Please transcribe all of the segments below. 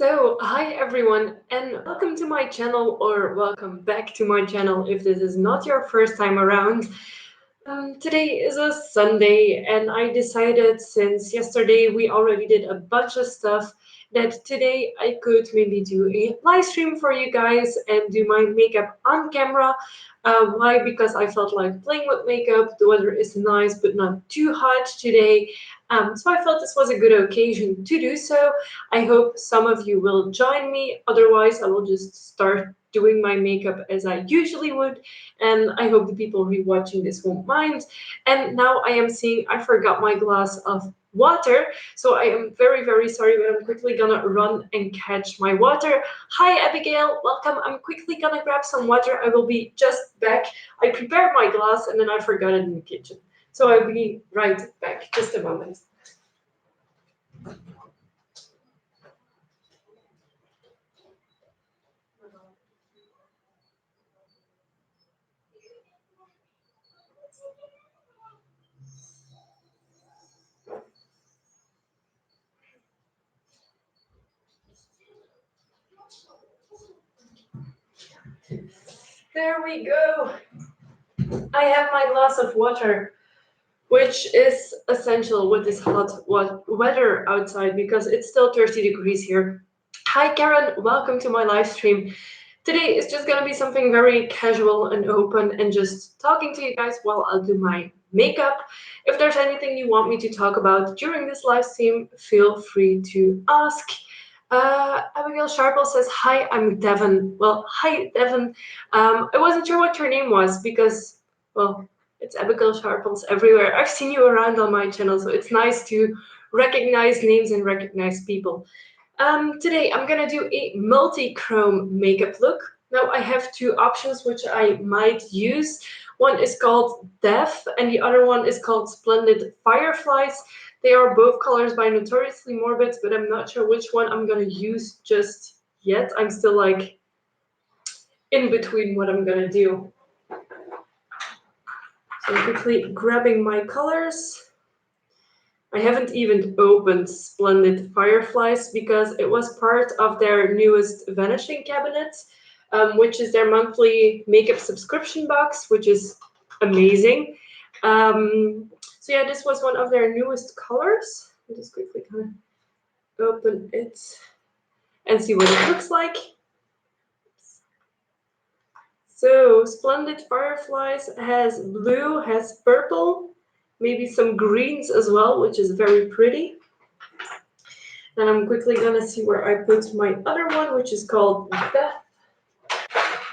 Hi everyone, and welcome to my channel, or welcome back to my channel if this is not your first time around. Today is a Sunday, and I decided since yesterday we already did a bunch of stuff that today I could maybe do a live stream for you guys and do my makeup on camera. Why? Because I felt like playing with makeup. The weather is nice but not too hot today. So I felt this was a good occasion to do so. I hope some of you will join me. Otherwise, I will just start doing my makeup as I usually would. And I hope the people rewatching this won't mind. And now I am seeing I forgot my glass of water. So I am very, very sorry, but I'm quickly gonna run and catch my water. Hi, Abigail. Welcome. I'm quickly gonna grab some water. I will be just back. I prepared my glass and then I forgot it in the kitchen. So I'll be right back. Just a moment. There we go. I have my glass of water, which is essential with this hot weather outside because it's still 30 degrees here. Hi, Karen. Welcome to my live stream. Today is just going to be something very casual and open and just talking to you guys while I'll do my makeup. If there's anything you want me to talk about during this live stream, feel free to ask. Abigail Sharple says, Hi, I'm Devon. Well, hi, Devon. I wasn't sure what your name was because, well, it's Abigail Sharples everywhere. I've seen you around on my channel, so it's nice to recognize names and recognize people. Today I'm gonna do a multi-chrome makeup look. Now I have two options which I might use. One is called Death and the other one is called Splendid Fireflies. They are both colors by Notoriously Morbid, but I'm not sure which one I'm gonna use just yet. I'm still like in between what I'm gonna do. So I'm quickly grabbing my colors. I haven't even opened Splendid Fireflies because it was part of their newest Vanishing Cabinet, which is their monthly makeup subscription box, which is amazing. So yeah, this was one of their newest colors. I'll just quickly kind of open it and see what it looks like. So Splendid Fireflies has blue, has purple, maybe some greens as well, which is very pretty. Then I'm quickly gonna see where I put my other one, which is called Death.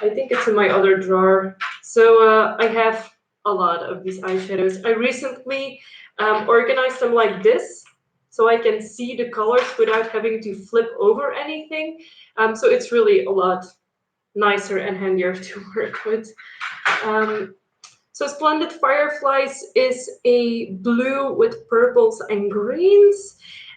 I think it's in my other drawer. So I have a lot of these eyeshadows. I recently organized them like this, so I can see the colors without having to flip over anything. So it's really a lot nicer and handier to work with. So Splendid Fireflies is a blue with purples and greens.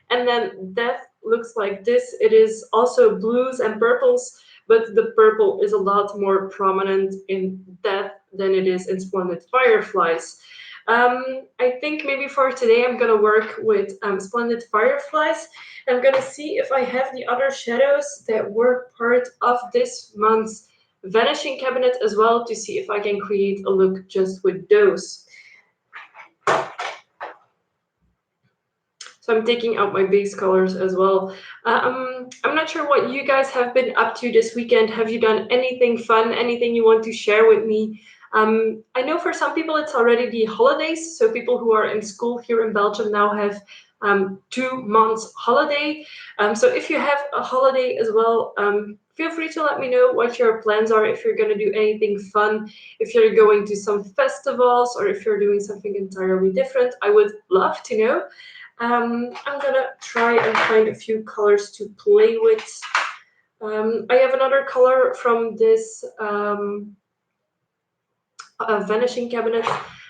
And then Death looks like this. It is also blues and purples, but the purple is a lot more prominent in Death than it is in Splendid Fireflies. I think maybe for today I'm gonna work with Splendid Fireflies. I'm gonna see if I have the other shadows that were part of this month's Vanishing Cabinet as well to see if I can create a look just with those. So I'm taking out my base colors as well. I'm not sure what you guys have been up to this weekend. Have you done anything fun, anything you want to share with me? I know for some people it's already the holidays, so people who are in school here in Belgium now have 2 months holiday. So if you have a holiday as well, feel free to let me know what your plans are, if you're going to do anything fun, if you're going to some festivals, or if you're doing something entirely different. I would love to know. I'm gonna try and find a few colors to play with. I have another color from this Vanishing Cabinet.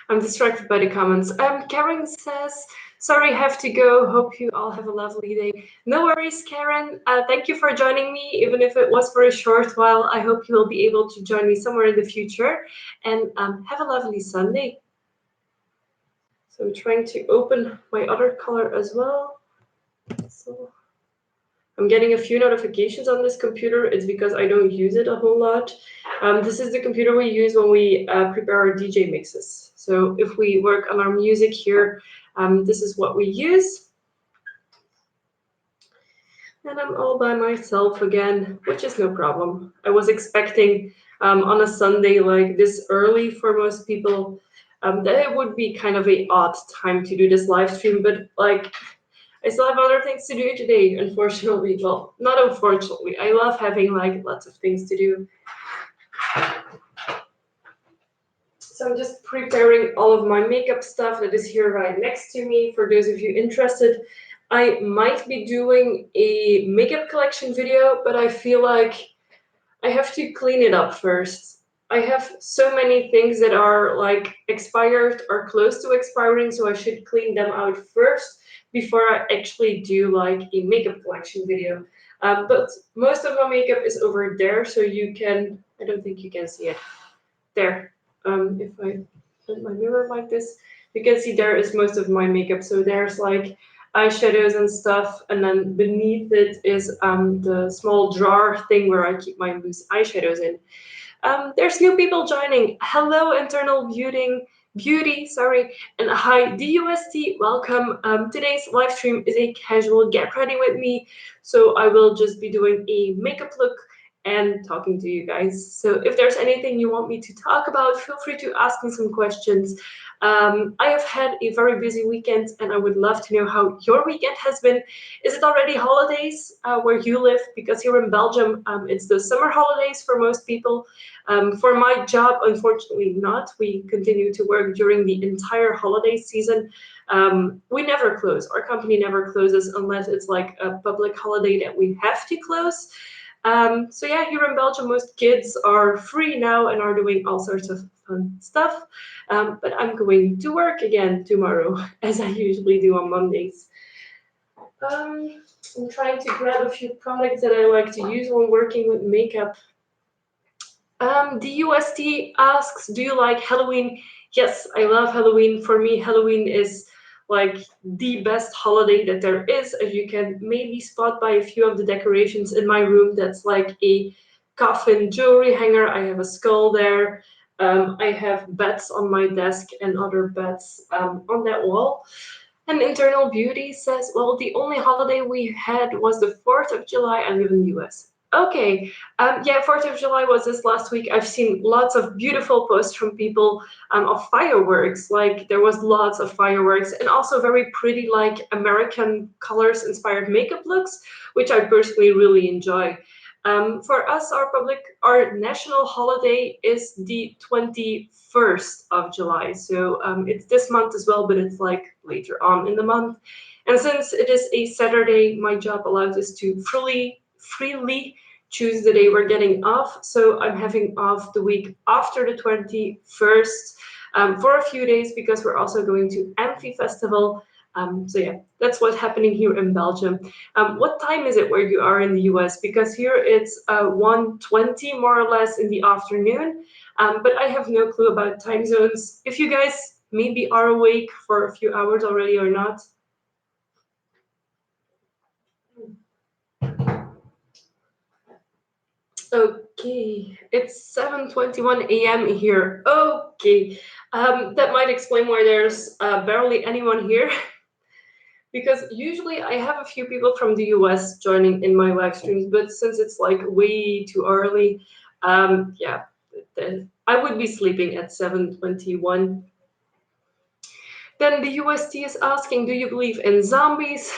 I'm distracted by the comments. Karen says, sorry, have to go. Hope you all have a lovely day. No worries, Karen. Thank you for joining me, even if it was for a short while. I hope you will be able to join me somewhere in the future. And have a lovely Sunday. So I'm trying to open my other color as well. So I'm getting a few notifications on this computer. It's because I don't use it a whole lot. This is the computer we use when we prepare our DJ mixes. So if we work on our music here, this is what we use. And I'm all by myself again, which is no problem. I was expecting on a Sunday like this early for most people that it would be kind of a odd time to do this live stream, but like I still have other things to do today, unfortunately. Well, not unfortunately. I love having like lots of things to do. So I'm just preparing all of my makeup stuff that is here right next to me. For those of you interested, I might be doing a makeup collection video, but I feel like I have to clean it up first. I have so many things that are like expired or close to expiring, so I should clean them out first before I actually do like a makeup collection video. But most of my makeup is over there, so you can, I don't think you can see it. There. If I put my mirror like this, you can see there is most of my makeup. So there's like eyeshadows and stuff, and then beneath it is the small drawer thing where I keep my loose eyeshadows in. There's new people joining. Hello, internal beauty, sorry, and hi, DUST. Welcome. Today's live stream is a casual get ready with me, so I will just be doing a makeup look and talking to you guys. So if there's anything you want me to talk about, feel free to ask me some questions. I have had a very busy weekend, and I would love to know how your weekend has been. Is it already holidays where you live? Because here in Belgium, it's the summer holidays for most people. For my job, unfortunately not. We continue to work during the entire holiday season. We never close. Our company never closes unless it's like a public holiday that we have to close. So yeah, here in Belgium, most kids are free now and are doing all sorts of fun stuff. But I'm going to work again tomorrow, as I usually do on Mondays. I'm trying to grab a few products that I like to use when working with makeup. The UST asks, do you like Halloween? Yes, I love Halloween. For me, Halloween is like the best holiday that there is. As you can maybe spot by a few of the decorations in my room, that's like a coffin jewelry hanger. I have a skull there. I have bats on my desk and other bats on that wall. And Internal Beauty says, well, the only holiday we had was the 4th of July. I live in the US. Okay, yeah, 4th of July was this last week. I've seen lots of beautiful posts from people of fireworks. Like there was lots of fireworks and also very pretty, like American colors inspired makeup looks, which I personally really enjoy. For us, our national holiday is the 21st of July. So it's this month as well, but it's like later on in the month. And since it is a Saturday, my job allows us to freely choose the day we're getting off. So I'm having off the week after the 21st for a few days because we're also going to Amphi Festival. So yeah, that's what's happening here in Belgium. What time is it where you are in the US? Because here it's 1:20 more or less in the afternoon, but I have no clue about time zones. If you guys maybe are awake for a few hours already or not. Okay, it's 7:21 a.m. here. Okay, that might explain why there's barely anyone here. Because usually I have a few people from the US joining in my live streams, but since it's like way too early, yeah, then I would be sleeping at 7:21. Then the UST is asking, do you believe in zombies?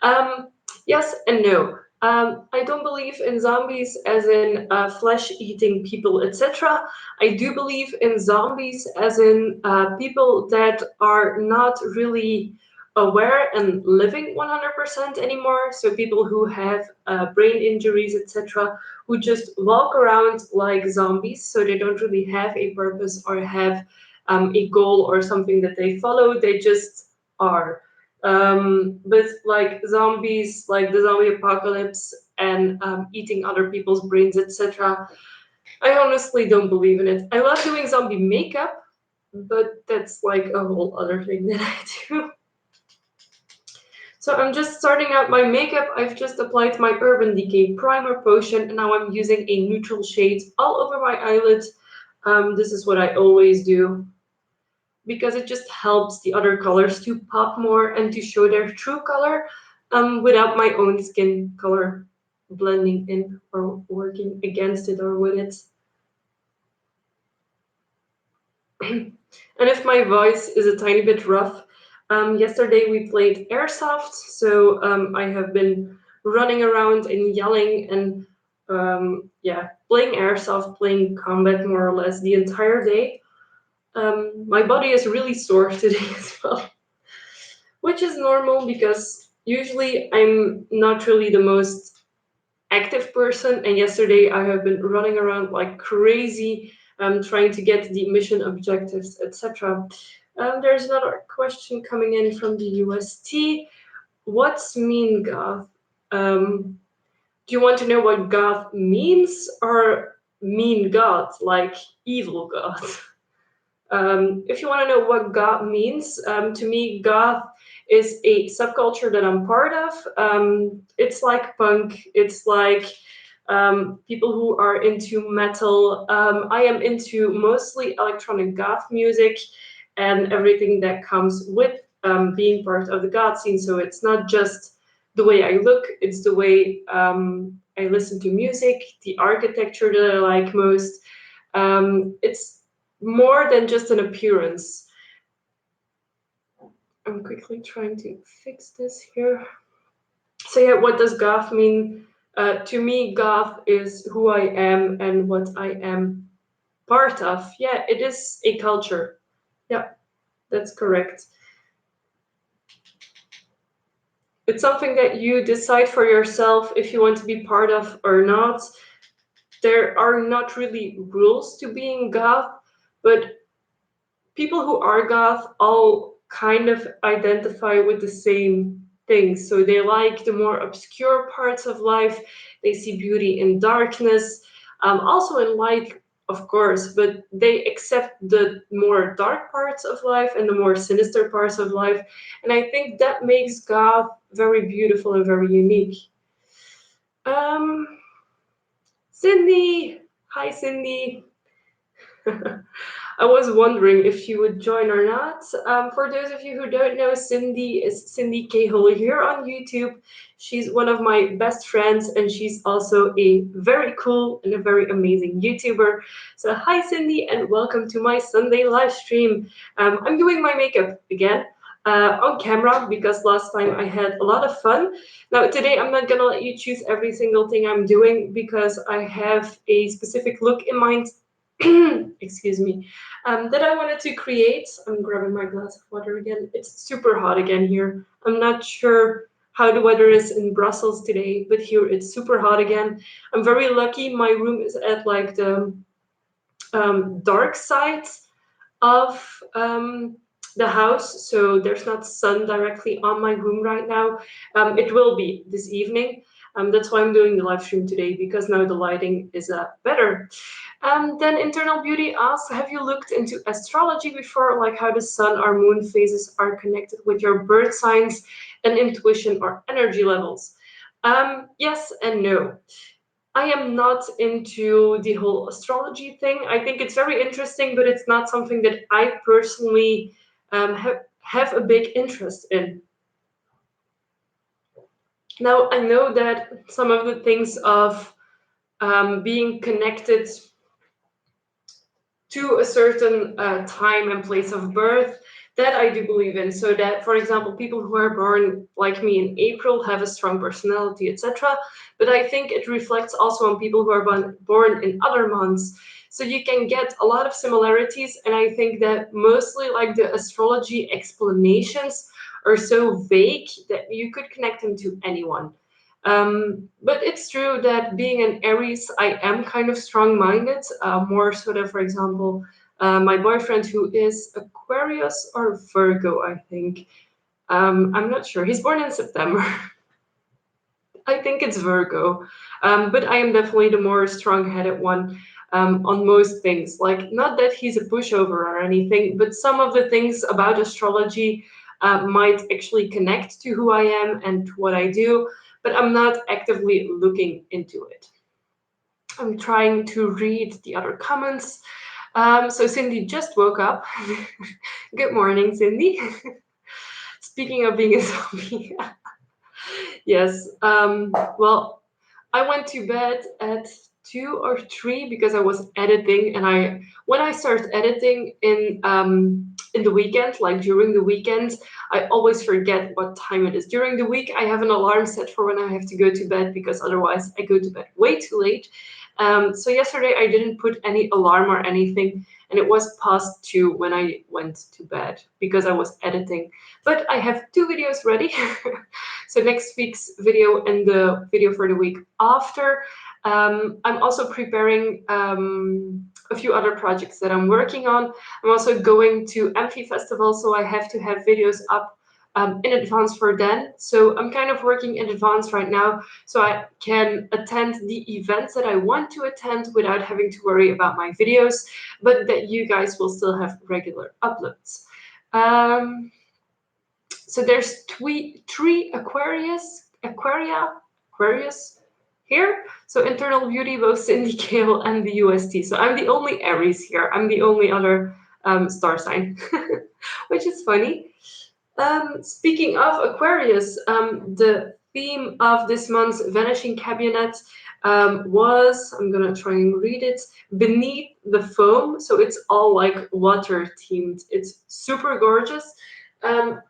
Um, yes and no. I don't believe in zombies as in flesh-eating people, etc. I do believe in zombies as in people that are not really aware and living 100% anymore. So people who have brain injuries, etc., who just walk around like zombies, so they don't really have a purpose or have a goal or something that they follow. They just are. But like zombies, like the zombie apocalypse and eating other people's brains, etc. I honestly don't believe in it. I love doing zombie makeup, but that's like a whole other thing that I do. So I'm just starting out my makeup. I've just applied my Urban Decay Primer Potion, and now I'm using a neutral shade all over my eyelid. This is what I always do because it just helps the other colors to pop more and to show their true color without my own skin color blending in or working against it or with it. And if my voice is a tiny bit rough, yesterday we played Airsoft, so I have been running around and yelling and yeah, playing Airsoft, playing combat more or less the entire day. My body is really sore today as well, which is normal because usually I'm not really the most active person, and yesterday I have been running around like crazy, trying to get the mission objectives, etc. There's another question coming in from the UST. What's mean goth? Do you want to know what goth means or mean goth, like evil goth? If you want to know what goth means, to me, goth is a subculture that I'm part of. It's like punk, it's like people who are into metal. I am into mostly electronic goth music and everything that comes with being part of the goth scene. So it's not just the way I look, it's the way I listen to music, the architecture that I like most. It's more than just an appearance. I'm quickly trying to fix this here. So yeah, what does goth mean? To me, goth is who I am and what I am part of. Yeah, it is a culture. Yeah, that's correct. It's something that you decide for yourself if you want to be part of or not. There are not really rules to being goth, but people who are goth all kind of identify with the same things. So they like the more obscure parts of life. They see beauty in darkness, also in light, of course, but they accept the more dark parts of life and the more sinister parts of life. And I think that makes goth very beautiful and very unique. Um, Cindy, hi Cindy. I was wondering if she would join or not. For those of you who don't know, Cindy is Cindy Cahill here on YouTube. She's one of my best friends, and she's also a very cool and a very amazing YouTuber. So, hi, Cindy, and welcome to my Sunday live stream. I'm doing my makeup again. On camera because last time I had a lot of fun. Now, today I'm not gonna let you choose every single thing I'm doing because I have a specific look in mind. Excuse me, that I wanted to create. I'm grabbing my glass of water again. It's super hot again here. I'm not sure how the weather is in Brussels today, but here it's super hot again. I'm very lucky. My room is at like the dark side of the house, so there's not sun directly on my room right now. It will be this evening. That's why I'm doing the live stream today because now the lighting is better. Then Internal Beauty asks, have you looked into astrology before, like how the sun or moon phases are connected with your birth signs and intuition or energy levels? Yes and no. I am not into the whole astrology thing. I think it's very interesting, but it's not something that I personally have a big interest in. Now, I know that some of the things of being connected to a certain time and place of birth, that I do believe in. So that, for example, people who are born like me in April have a strong personality, etc. But I think it reflects also on people who are born in other months. So you can get a lot of similarities, and I think that mostly like the astrology explanations are so vague that you could connect them to anyone. But it's true that being an Aries, I am kind of strong-minded, more sort of, for example, my boyfriend who is Aquarius or Virgo, I think. I'm not sure. He's born in September. I think it's Virgo. But I am definitely the more strong-headed one on most things. Like, not that he's a pushover or anything, but some of the things about astrology might actually connect to who I am and what I do, but I'm not actively looking into it. I'm trying to read the other comments. So Cindy just woke up. Good morning, Cindy. Speaking of being a zombie, yes. Well, I went to bed at 2 or 3 because I was editing, and when I start editing in the weekend, like during the weekend, I always forget what time it is. During the week, I have an alarm set for when I have to go to bed because otherwise I go to bed way too late. So yesterday I didn't put any alarm or anything, and it was past 2 when I went to bed because I was editing. But I have 2 videos ready. So next week's video and the video for the week after. I'm also preparing a few other projects that I'm working on. I'm also going to Amphi Festival, so I have to have videos up in advance for then. So I'm kind of working in advance right now so I can attend the events that I want to attend without having to worry about my videos, but that you guys will still have regular uploads. So there's three Aquarius here. So internal beauty, both Cindy Kale and the UST. So I'm the only Aries here. I'm the only other star sign, which is funny. Speaking of Aquarius, the theme of this month's Vanishing Cabinet was, I'm gonna try and read it, Beneath the Foam. So it's all like water themed. It's super gorgeous. I'm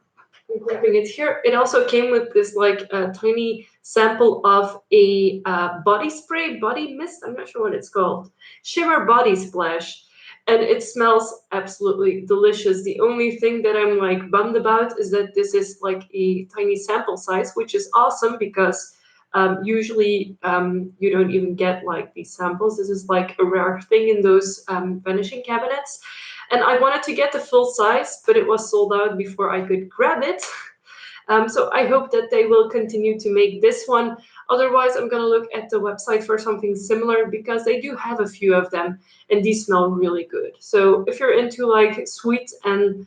grabbing it here. It also came with this like tiny sample of a body spray, body mist. I'm not sure what it's called. Shimmer Body Splash. And it smells absolutely delicious. The only thing that I'm like bummed about is that this is like a tiny sample size, which is awesome because usually you don't even get like these samples. This is like a rare thing in those vanishing cabinets. And I wanted to get the full size, but it was sold out before I could grab it. So I hope that they will continue to make this one. Otherwise, I'm going to look at the website for something similar because they do have a few of them and these smell really good. So if you're into like sweet and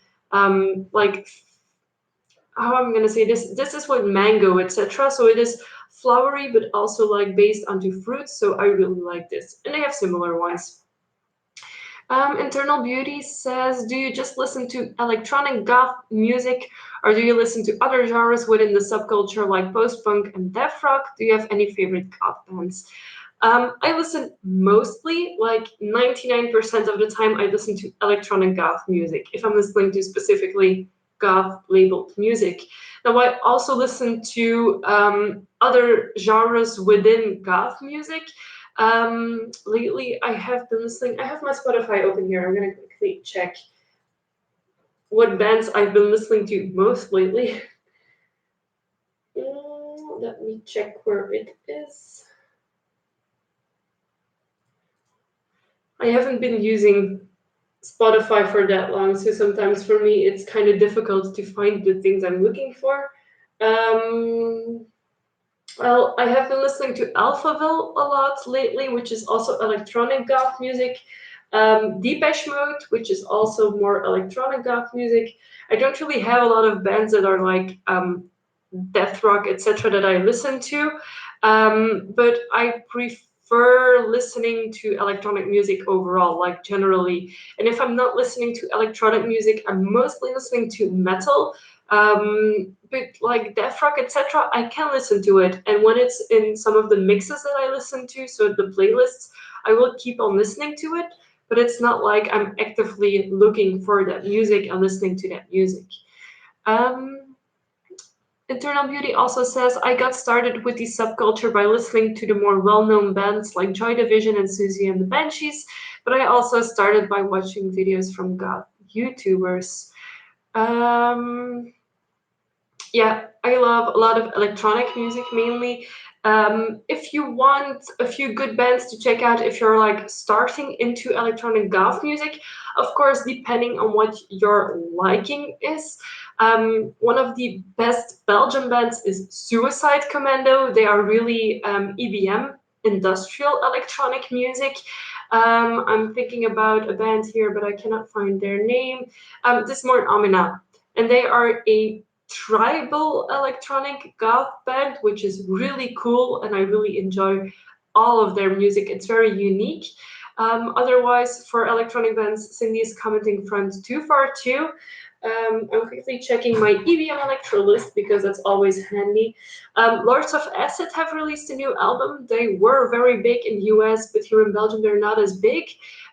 like, how I'm going to say this is with mango, etc. So it is flowery, but also like based onto fruits. So I really like this. And they have similar ones. Internal Beauty says, do you just listen to electronic goth music or do you listen to other genres within the subculture like post-punk and death rock? Do you have any favorite goth bands? I listen mostly, like 99% of the time, I listen to electronic goth music, if I'm listening to specifically goth labeled music. Now, I also listen to other genres within goth music. Lately, I have been listening. I have my Spotify open here. I'm gonna quickly check what bands I've been listening to most lately. Let me check where it is. I haven't been using Spotify for that long, so sometimes for me it's kind of difficult to find the things I'm looking for. Well, I have been listening to Alphaville a lot lately, which is also electronic goth music. Depeche Mode, which is also more electronic goth music. I don't really have a lot of bands that are like death rock, etc., that I listen to, but I prefer listening to electronic music overall, like generally. And if I'm not listening to electronic music, I'm mostly listening to metal. But like death rock, etc., I can listen to it, and when it's in some of the mixes that I listen to, so the playlists, I will keep on listening to it. But it's not like I'm actively looking for that music and listening to that music. Internal Beauty also says, I got started with the subculture by listening to the more well-known bands like Joy Division and Susie and the Banshees, but I also started by watching videos from goth YouTubers. Yeah, I love a lot of electronic music mainly. If you want a few good bands to check out if you're like starting into electronic goth music, of course, depending on what your liking is. One of the best Belgian bands is Suicide Commando. They are really EBM, industrial electronic music. I'm thinking about a band here, but I cannot find their name. This is more Amina. and they are a tribal electronic goth band, which is really cool, and I really enjoy all of their music. It's very unique. Otherwise, for electronic bands, Cindy is commenting from Too Far Too. I'm quickly checking my EBM electro list because that's always handy. Lords of Acid have released a new album. They were very big in the US, but here in Belgium they're not as big.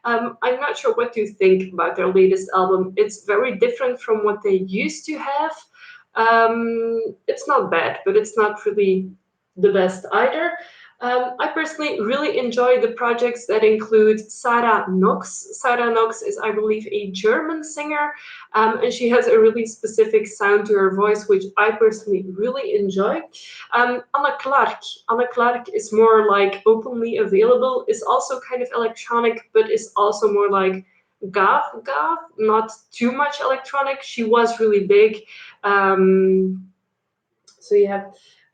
I'm not sure what to think about their latest album. It's very different from what they used to have. It's not bad, but it's not really the best either. I personally really enjoy the projects that include Sarah Knox. Sarah Knox is, I believe, a German singer, and she has a really specific sound to her voice, which I personally really enjoy. Anna Clark. Anna Clark is more like openly available, is also kind of electronic, but is also more like goth, not too much electronic. She was really big. So yeah,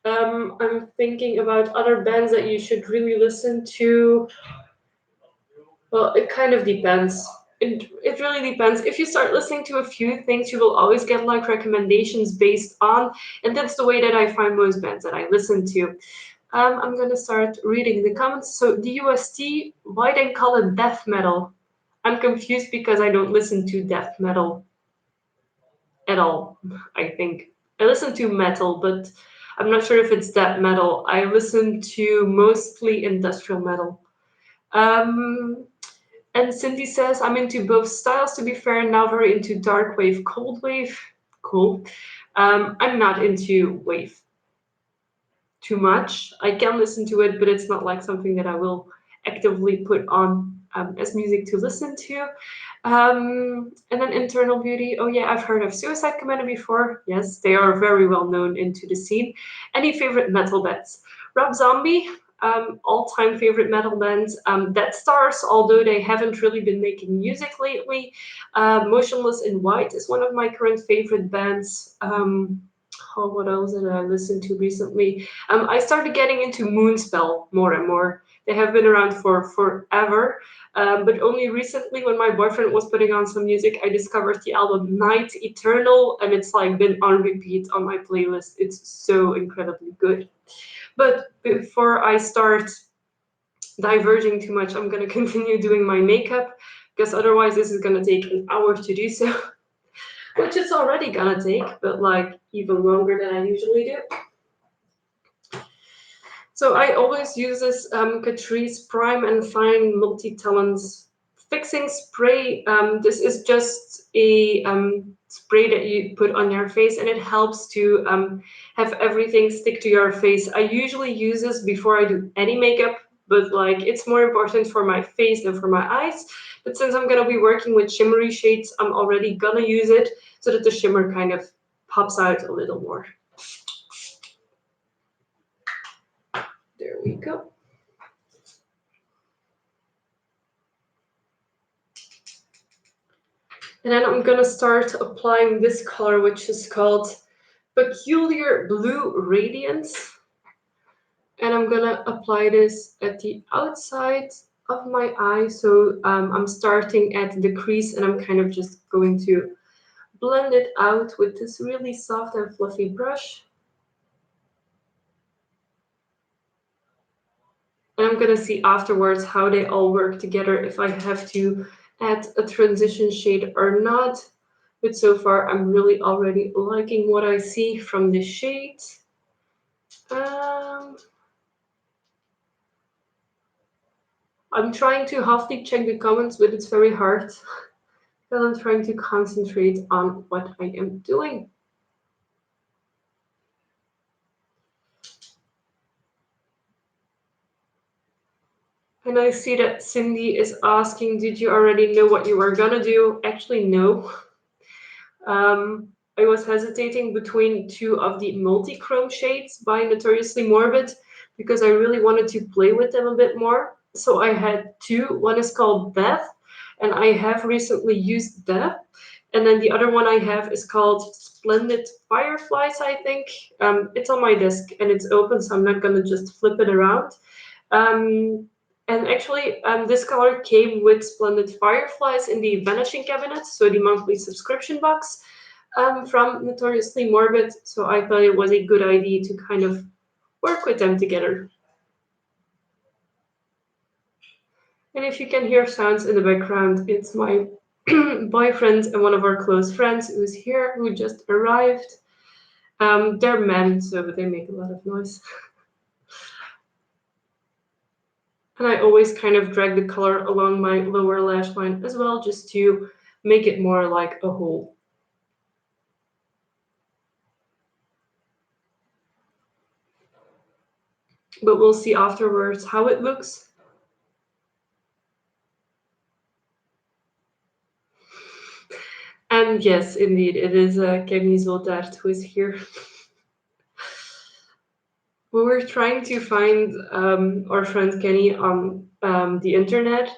I'm thinking about other bands that you should really listen to. Well, it kind of depends. It really depends. If you start listening to a few things, you will always get like recommendations based on, and that's the way that I find most bands that I listen to. I'm gonna start reading the comments. So the UST, why they call it death metal? I'm confused because I don't listen to death metal at all, I think. I listen to metal, but I'm not sure if it's that metal. I listen to mostly industrial metal. Um, and Cindy says, I'm into both styles, to be fair, now very into dark wave, cold wave. Cool. I'm not into wave too much. I can listen to it, but it's not like something that I will actively put on as music to listen to. And then Internal Beauty. Oh yeah, I've heard of Suicide Commander before. Yes, they are very well known into the scene. Any favorite metal bands? Rob Zombie, all-time favorite metal bands. Dead Stars, although they haven't really been making music lately. Motionless in White is one of my current favorite bands. Oh, what else did I listen to recently? I started getting into Moonspell more and more. They have been around for forever, but only recently, when my boyfriend was putting on some music, I discovered the album Night Eternal, and it's like been on repeat on my playlist. It's so incredibly good. But before I start diverging too much, I'm gonna continue doing my makeup because otherwise this is gonna take an hour to do so, which it's already gonna take, but like even longer than I usually do. So I always use this Catrice Prime and Fine Multi-Talents Fixing Spray. This is just a spray that you put on your face, and it helps to have everything stick to your face. I usually use this before I do any makeup, but like it's more important for my face than for my eyes. But since I'm gonna be working with shimmery shades, I'm already gonna use it so that the shimmer kind of pops out a little more. There we go. And then I'm gonna start applying this color, which is called Peculiar Blue Radiance. And I'm gonna apply this at the outside of my eye. So I'm starting at the crease, and I'm kind of just going to blend it out with this really soft and fluffy brush. And I'm gonna see afterwards how they all work together, if I have to add a transition shade or not. But so far, I'm really already liking what I see from this shade. I'm trying to halfly check the comments, but it's very hard because I'm trying to concentrate on what I am doing. And I see that Cindy is asking, did you already know what you were gonna do? Actually, no. I was hesitating between two of the multi-chrome shades by Notoriously Morbid because I really wanted to play with them a bit more. So I had two. One is called Death, and I have recently used Death. And then the other one I have is called Splendid Fireflies, I think. It's on my desk and it's open, so I'm not gonna just flip it around. And actually, this color came with Splendid Fireflies in the Vanishing Cabinet, so the monthly subscription box. from Notoriously Morbid, so I thought it was a good idea to kind of work with them together. And if you can hear sounds in the background, it's my boyfriend and one of our close friends who's here, who just arrived. They're men, so they make a lot of noise. And I always kind of drag the color along my lower lash line as well, just to make it more like a whole. But we'll see afterwards how it looks. And yes, indeed, it is Camille Zoltart who is here. We were trying to find our friend Kenny on the internet,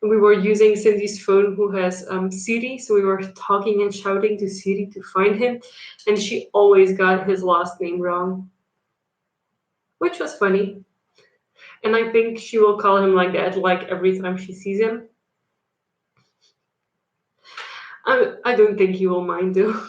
and we were using Cindy's phone, who has Siri, so we were talking and shouting to Siri to find him, and she always got his last name wrong, which was funny. And I think she will call him like that, like every time she sees him. I don't think he will mind though.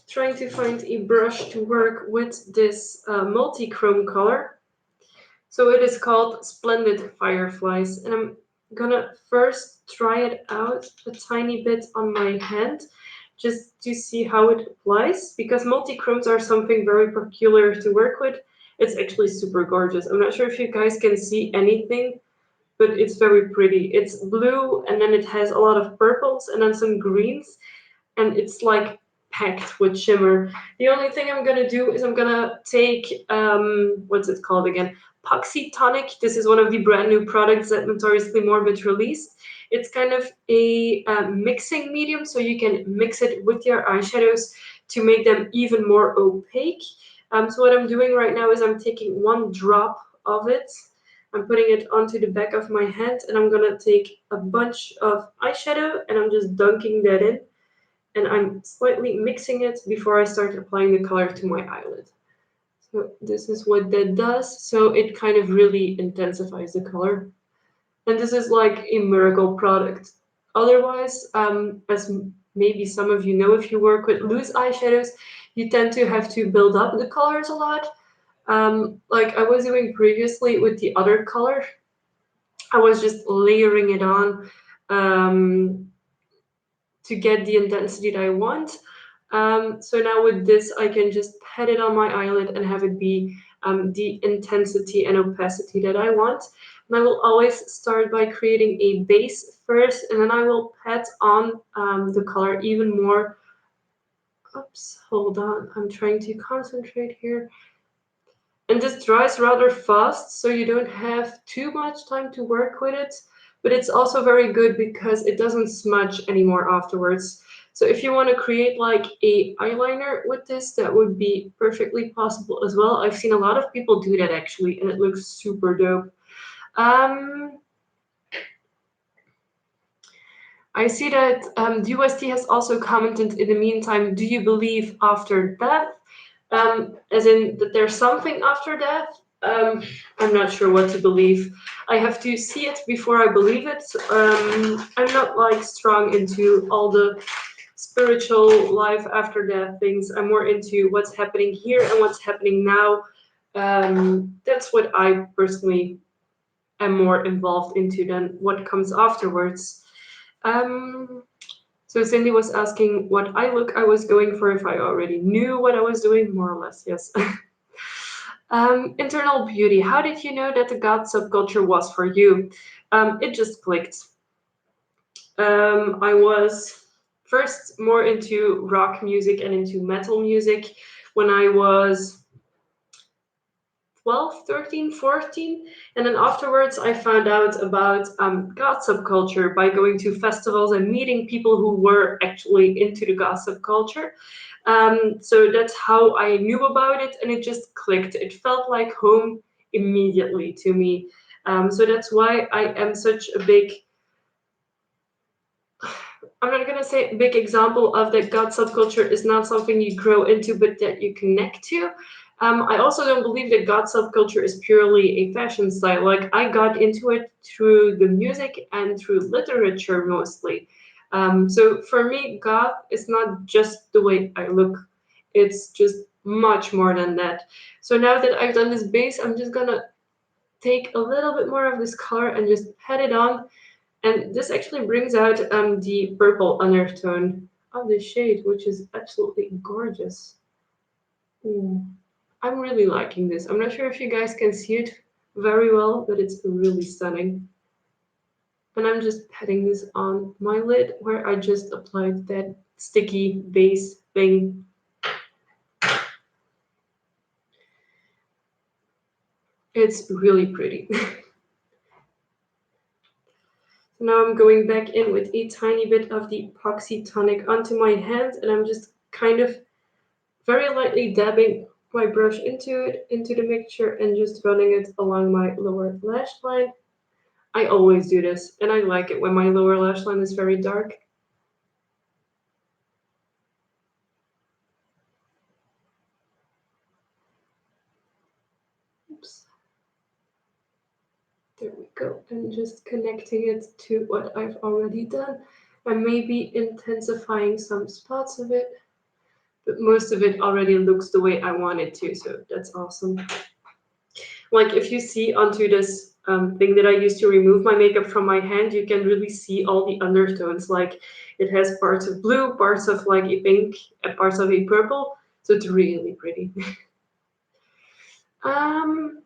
Trying to find a brush to work with this multi-chrome color. So it is called Splendid Fireflies, and I'm gonna first try it out a tiny bit on my hand, just to see how it applies, because multi-chromes are something very peculiar to work with. It's actually super gorgeous. I'm not sure if you guys can see anything, but it's very pretty. It's blue, and then it has a lot of purples and then some greens, and it's like packed with shimmer. The only thing I'm gonna do is I'm gonna take what's it called again? Poxy Tonic. This is one of the brand new products that Notoriously Morbid released. It's kind of a mixing medium, so you can mix it with your eyeshadows to make them even more opaque. So what I'm doing right now is I'm taking one drop of it. I'm putting it onto the back of my hand, and I'm gonna take a bunch of eyeshadow and I'm just dunking that in, and I'm slightly mixing it before I start applying the color to my eyelid. So this is what that does. So it kind of really intensifies the color. And this is like a miracle product. Otherwise, as maybe some of you know, if you work with loose eyeshadows, you tend to have to build up the colors a lot. Like I was doing previously with the other color, I was just layering it on. To get the intensity that I want. So now with this, I can just pat it on my eyelid and have it be the intensity and opacity that I want. And I will always start by creating a base first, and then I will pat on the color even more. Oops, hold on. I'm trying to concentrate here. And this dries rather fast, so you don't have too much time to work with it. But it's also very good because it doesn't smudge anymore afterwards. So if you want to create like a eyeliner with this, that would be perfectly possible as well. I've seen a lot of people do that actually, and it looks super dope. Um, I see that UST has also commented in the meantime, do you believe after death? As in that there's something after death? I'm not sure what to believe. I have to see it before I believe it. I'm not like strong into all the spiritual life after death things. I'm more into what's happening here and what's happening now. That's what I personally am more involved into than what comes afterwards. Um, so Cindy was asking what eye look I was going for, if I already knew what I was doing, more or less, yes. Internal beauty. How did you know that the God subculture was for you? It just clicked. I was first more into rock music and into metal music when I was 12, 13, 14. And then afterwards, I found out about goth subculture by going to festivals and meeting people who were actually into the goth subculture. So that's how I knew about it, and it just clicked. It felt like home immediately to me. So that's why I am such a big, I'm not gonna say a big example of that God subculture is not something you grow into, but that you connect to. I also don't believe that goth subculture is purely a fashion style. Like I got into it through the music and through literature mostly. So for me, goth is not just the way I look; it's just much more than that. So now that I've done this base, I'm just gonna take a little bit more of this color and just pat it on. And this actually brings out the purple undertone of the shade, which is absolutely gorgeous. Ooh. I'm really liking this. I'm not sure if you guys can see it very well, but it's really stunning. And I'm just patting this on my lid where I just applied that sticky base thing. It's really pretty. Now I'm going back in with a tiny bit of the epoxy tonic onto my hand, and I'm just kind of very lightly dabbing my brush into it, into the mixture, and just running it along my lower lash line. I always do this, and I like it when my lower lash line is very dark. Oops. There we go. And just connecting it to what I've already done. And maybe intensifying some spots of it. But most of it already looks the way I want it to, so that's awesome. Like if you see onto this thing that I used to remove my makeup from my hand, you can really see all the undertones. Like it has parts of blue, parts of like a pink, and parts of a purple. So it's really pretty. um,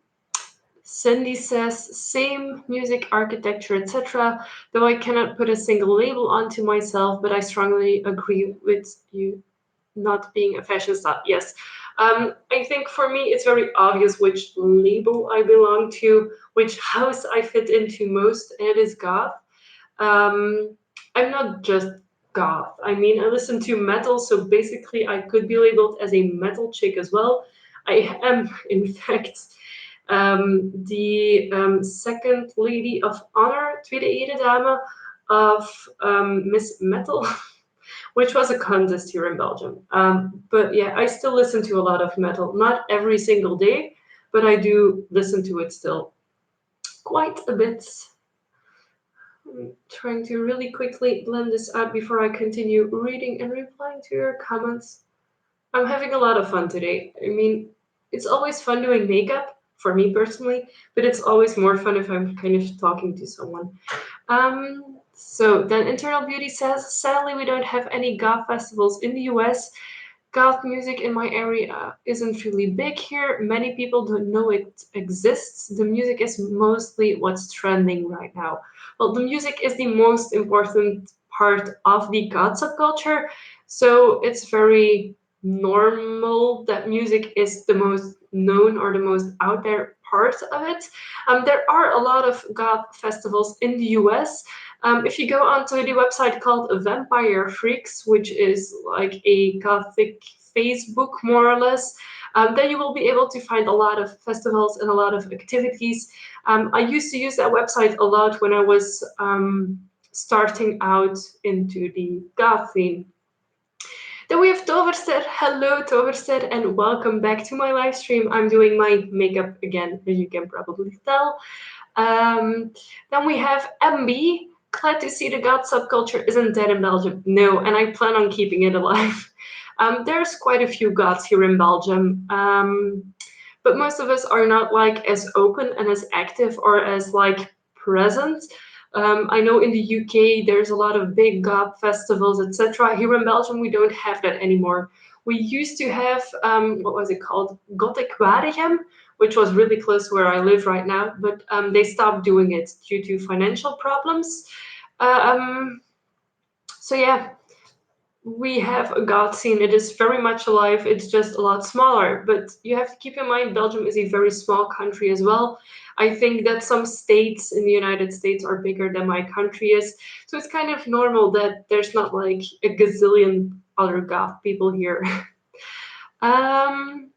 Cindy says, same music, architecture, etc. Though I cannot put a single label onto myself, but I strongly agree with you not being a fashion style. Yes. I think for me, it's very obvious which label I belong to, which house I fit into most, and it is goth. Um, I'm not just goth. I mean, I listen to metal, so basically, I could be labeled as a metal chick as well. I am, in fact, the second lady of honor, tweede eredame of Miss Metal, which was a contest here in Belgium. But yeah, I still listen to a lot of metal, not every single day, but I do listen to it still quite a bit. I'm trying to really quickly blend this out before I continue reading and replying to your comments. I'm having a lot of fun today. I mean, it's always fun doing makeup for me personally, but it's always more fun if I'm kind of talking to someone. So then Internal Beauty says, sadly, we don't have any goth festivals in the US. Goth music in my area isn't really big here. Many people don't know it exists. The music is mostly what's trending right now. Well, the music is the most important part of the goth subculture, so it's very normal that music is the most known or the most out there part of it. There are a lot of goth festivals in the US. If you go onto the website called Vampire Freaks, which is like a gothic Facebook more or less, then you will be able to find a lot of festivals and a lot of activities. I used to use that website a lot when I was starting out into the goth scene. Then we have Toverster. Hello, Toverster, and welcome back to my live stream. I'm doing my makeup again, as you can probably tell. Then we have MB. Glad to see the goth subculture isn't dead in Belgium. No, and I plan on keeping it alive. There's quite a few goths here in Belgium, but most of us are not like as open and as active or as like present. I know in the UK there's a lot of big goth festivals, etc. Here in Belgium we don't have that anymore. We used to have what was it called, Gothic Waregem, which was really close to where I live right now, but they stopped doing it due to financial problems. Um, so yeah, we have a goth scene. It is very much alive. It's just a lot smaller. But you have to keep in mind Belgium is a very small country as well. I think that some states in the United States are bigger than my country is. So it's kind of normal that there's not like a gazillion other goth people here. um,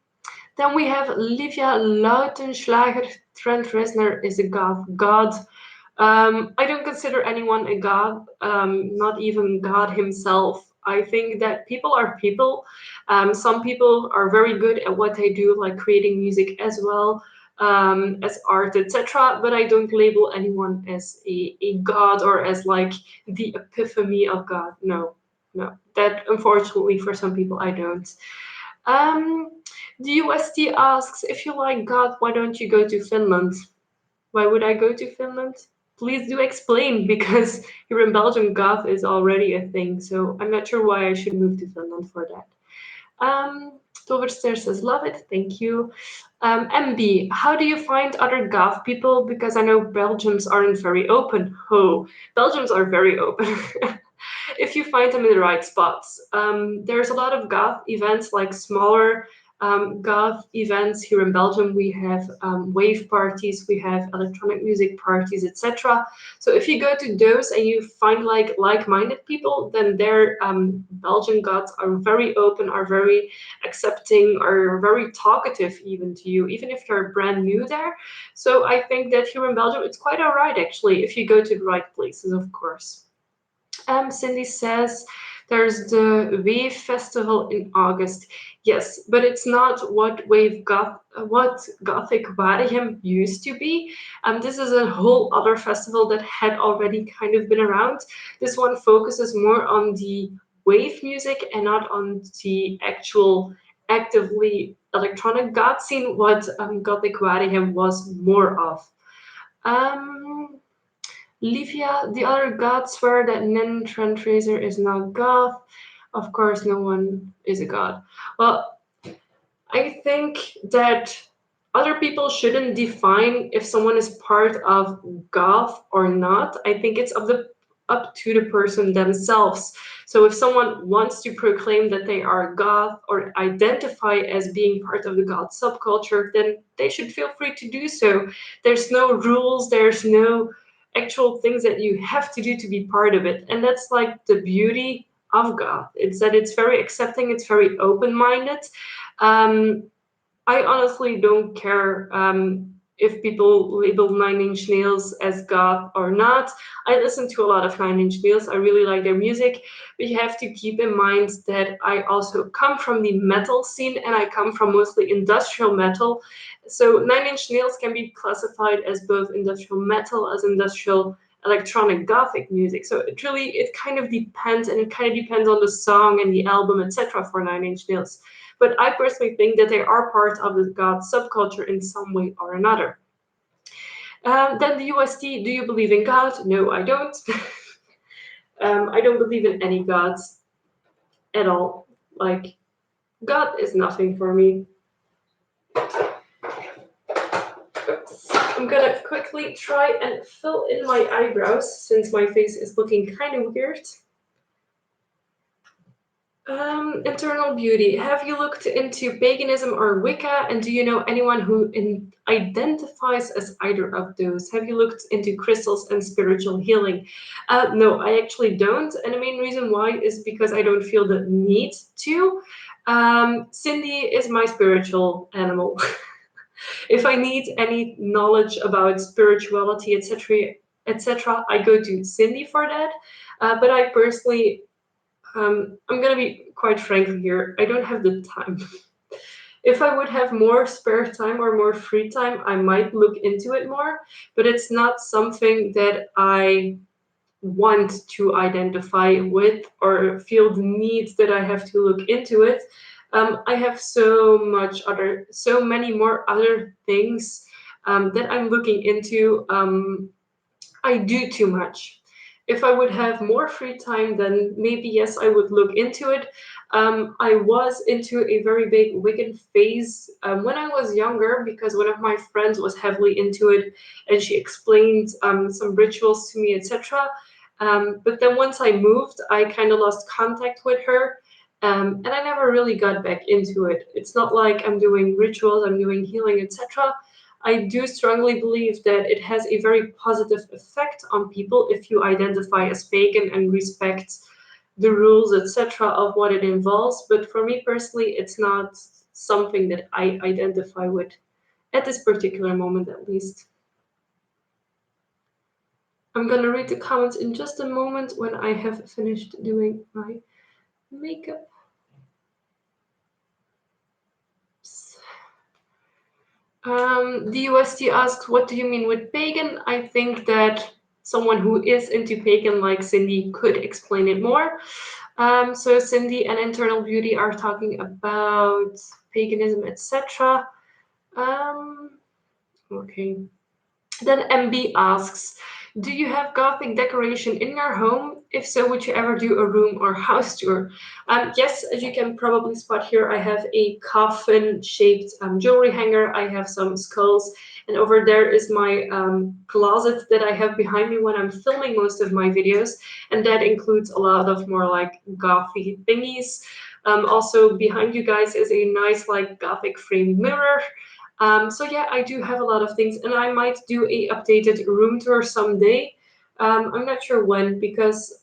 then we have Livia Lautenschlager. Trent Reznor is a goth god. I don't consider anyone a god, not even God himself. I think that people are people. Some people are very good at what they do, like creating music as well, as art, etc. But I don't label anyone as a god or as like the epiphany of God. No, no. That unfortunately for some people I don't. Um, the UST asks, if you like God, why don't you go to Finland? Why would I go to Finland? Please do explain, because here in Belgium, goth is already a thing, so I'm not sure why I should move to Finland for that. Toverster says, love it, thank you. MB, how do you find other goth people? Because I know Belgians aren't very open. Oh, Belgians are very open. If you find them in the right spots. There's a lot of goth events, like smaller goth events here in Belgium. We have wave parties, we have electronic music parties, etc. So if you go to those and you find like-minded people, then their Belgian goths are very open, are very accepting, are very talkative even to you, even if you're brand new there. So I think that here in Belgium, it's quite all right actually, if you go to the right places, of course. Cindy says there's the Wave Festival in August. Yes, but it's not what Gothic Waregem used to be. This is a whole other festival that had already kind of been around. This one focuses more on the wave music and not on the actual actively electronic goth scene, what Gothic Waregem was more of. Um, Livia, the other gods swear that Nin Trentracer is not goth. Of course, no one is a god. Well, I think that other people shouldn't define if someone is part of goth or not. I think it's up to the person themselves. So if someone wants to proclaim that they are goth or identify as being part of the goth subculture, then they should feel free to do so. There's no rules, there's no actual things that you have to do to be part of it. And that's like the beauty of goth. It's that it's very accepting, it's very open-minded. um, I honestly don't care if people label Nine Inch Nails as goth or not. I listen to a lot of Nine Inch Nails. I really like their music, but you have to keep in mind that I also come from the metal scene, and I come from mostly industrial metal. So Nine Inch Nails can be classified as both industrial metal as industrial electronic gothic music. So it kind of depends, and it kind of depends on the song and the album, etc. for Nine Inch Nails. But I personally think that they are part of the goth subculture in some way or another. Then the UST, do you believe in God? No, I don't. I don't believe in any gods at all. Like, God is nothing for me. Oops. I'm gonna quickly try and fill in my eyebrows since my face is looking kind of weird. Internal beauty. Have you looked into paganism or Wicca? And do you know anyone who identifies as either of those? Have you looked into crystals and spiritual healing? No, I actually don't. And the main reason why is because I don't feel the need to. Cindy is my spiritual animal. If I need any knowledge about spirituality, etc., I go to Cindy for that. But I personally I'm gonna be quite frank here. I don't have the time. If I would have more spare time or more free time, I might look into it more, but it's not something that I want to identify with or feel the need that I have to look into it. I have so many more other things that I'm looking into. I do too much. If I would have more free time, then maybe yes, I would look into it. I was into a very big Wiccan phase when I was younger because one of my friends was heavily into it, and she explained some rituals to me, etc. But then once I moved, I kind of lost contact with her, and I never really got back into it. It's not like I'm doing rituals, I'm doing healing, etc. I do strongly believe that it has a very positive effect on people if you identify as pagan and respect the rules, etc., of what it involves. But for me personally, it's not something that I identify with at this particular moment, at least. I'm gonna read the comments in just a moment when I have finished doing my makeup. DUST asks, what do you mean with pagan? I think that someone who is into pagan like Cindy could explain it more. So Cindy and Internal Beauty are talking about paganism, etc. Okay. Then MB asks, do you have Gothic decoration in your home? If so, would you ever do a room or house tour? Yes, as you can probably spot here, I have a coffin-shaped jewelry hanger. I have some skulls, and over there is my closet that I have behind me when I'm filming most of my videos, and that includes a lot of more like gothy thingies. Also, behind you guys is a nice like Gothic framed mirror. So yeah, I do have a lot of things, and I might do a updated room tour someday. I'm not sure when because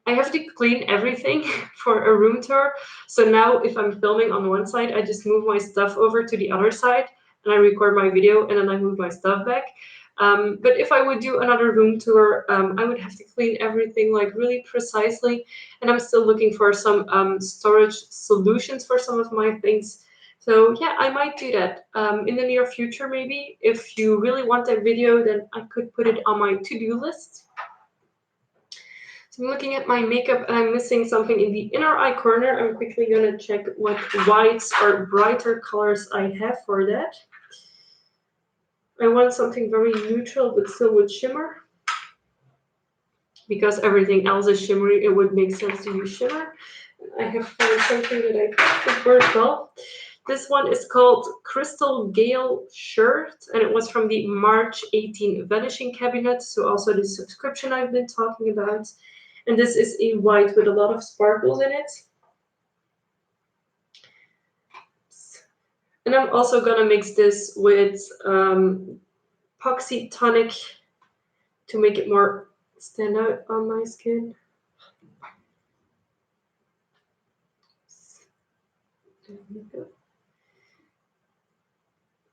I have to clean everything for a room tour. So now if I'm filming on one side, I just move my stuff over to the other side and I record my video and then I move my stuff back. But if I would do another room tour, I would have to clean everything like really precisely. And I'm still looking for some storage solutions for some of my things. So yeah, I might do that in the near future maybe. If you really want that video, then I could put it on my to-do list. So I'm looking at my makeup and I'm missing something in the inner eye corner. I'm quickly going to check what whites or brighter colors I have for that. I want something very neutral but still with shimmer. Because everything else is shimmery, it would make sense to use shimmer. I have found something that I think would work well. This one is called Crystal Gale Shirt, and it was from the March 18 Vanishing Cabinet, so also the subscription I've been talking about. And this is a white with a lot of sparkles in it. And I'm also gonna mix this with Poxy Tonic to make it more stand out on my skin.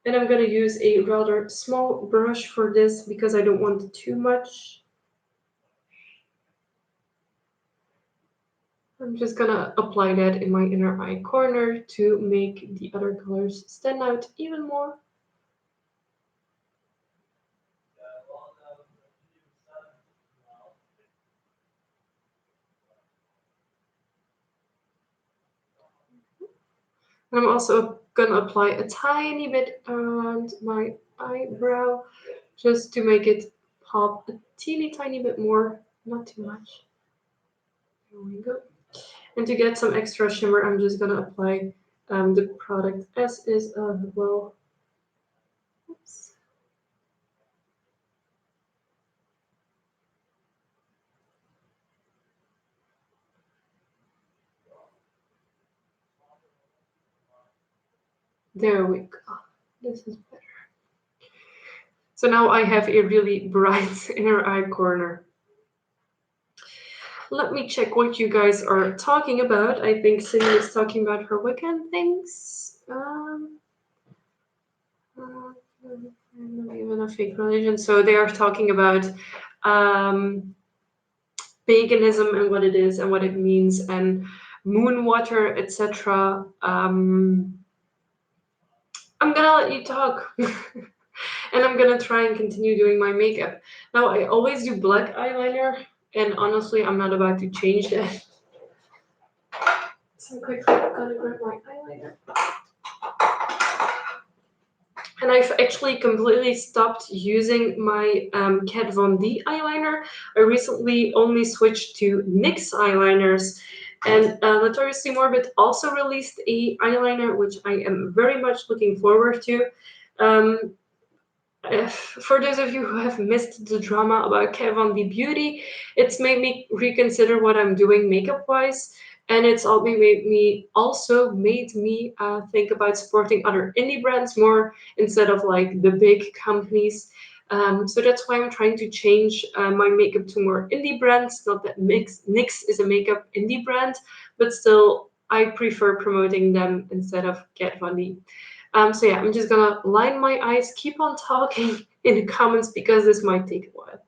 And I'm gonna use a rather small brush for this because I don't want too much. I'm just gonna apply that in my inner eye corner to make the other colors stand out even more. And I'm also gonna apply a tiny bit around my eyebrow just to make it pop a teeny tiny bit more, not too much. There we go. And to get some extra shimmer, I'm just gonna apply the product as is as well. Oops. There we go. This is better. So now I have a really bright inner eye corner. Let me check what you guys are talking about. I think Cindy is talking about her weekend things. Not even a fake religion. So they are talking about paganism and what it is and what it means and moon water, etc. I'm gonna let you talk. And I'm gonna try and continue doing my makeup. Now I always do black eyeliner, and honestly, I'm not about to change that. So quickly, I'm gonna grab my eyeliner. And I've actually completely stopped using my Kat Von D eyeliner. I recently only switched to NYX eyeliners. And Notoriously Morbid also released a eyeliner, which I am very much looking forward to. Um, for those of you who have missed the drama about Kat Von D Beauty, it's made me reconsider what I'm doing makeup-wise. And it's also made me think about supporting other indie brands more instead of like the big companies. So that's why I'm trying to change my makeup to more indie brands. Not that NYX is a makeup indie brand, but still I prefer promoting them instead of Kat Von D. So yeah, I'm just gonna line my eyes, keep on talking in the comments because this might take a while.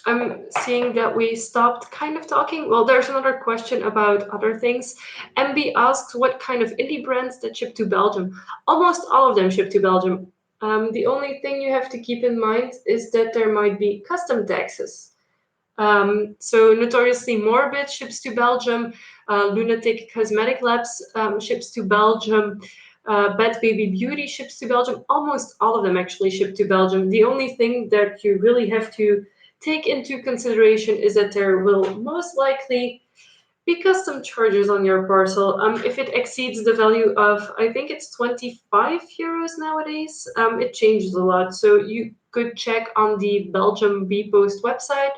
I'm seeing that we stopped kind of talking. Well, there's another question about other things. MB asks what kind of indie brands that ship to Belgium. Almost all of them ship to Belgium. The only thing you have to keep in mind is that there might be custom taxes. So Notoriously Morbid ships to Belgium, Lunatic Cosmetic Labs ships to Belgium, Bad Baby Beauty ships to Belgium. Almost all of them actually ship to Belgium. The only thing that you really have to take into consideration is that there will most likely be custom charges on your parcel. If it exceeds the value of, I think it's 25 euros nowadays, it changes a lot. So you could check on the Belgium B Post website.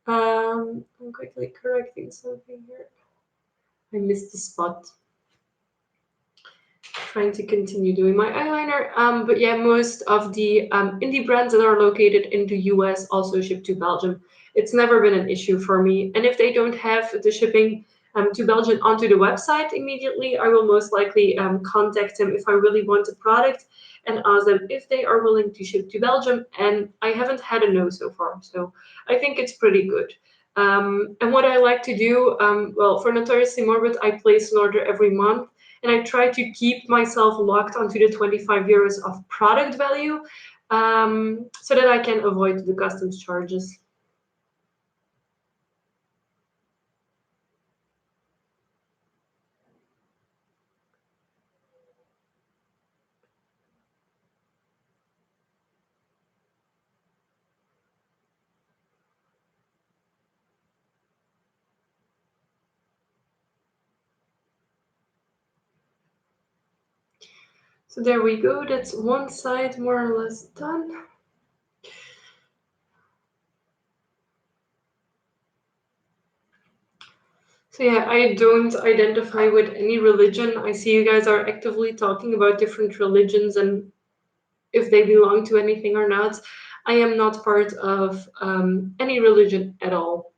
I'm quickly correcting something here. I missed the spot. Trying to continue doing my eyeliner. But yeah, most of the indie brands that are located in the US also ship to Belgium. It's never been an issue for me. And if they don't have the shipping to Belgium onto the website immediately, I will most likely contact them if I really want a product and ask them if they are willing to ship to Belgium. And I haven't had a no so far. So I think it's pretty good. And what I like to do, well, for Notoriously Morbid, I place an order every month and I try to keep myself locked onto the 25 euros of product value so that I can avoid the customs charges. So there we go, that's one side more or less done. So yeah, I don't identify with any religion. I see you guys are actively talking about different religions and if they belong to anything or not. I am not part of any religion at all.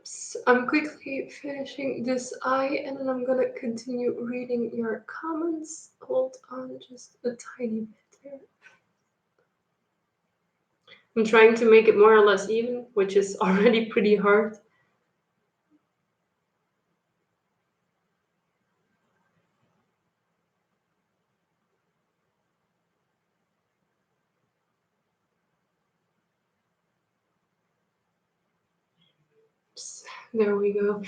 So I'm quickly finishing this eye and then I'm gonna continue reading your comments. Hold on just a tiny bit here. I'm trying to make it more or less even, which is already pretty hard. There we go.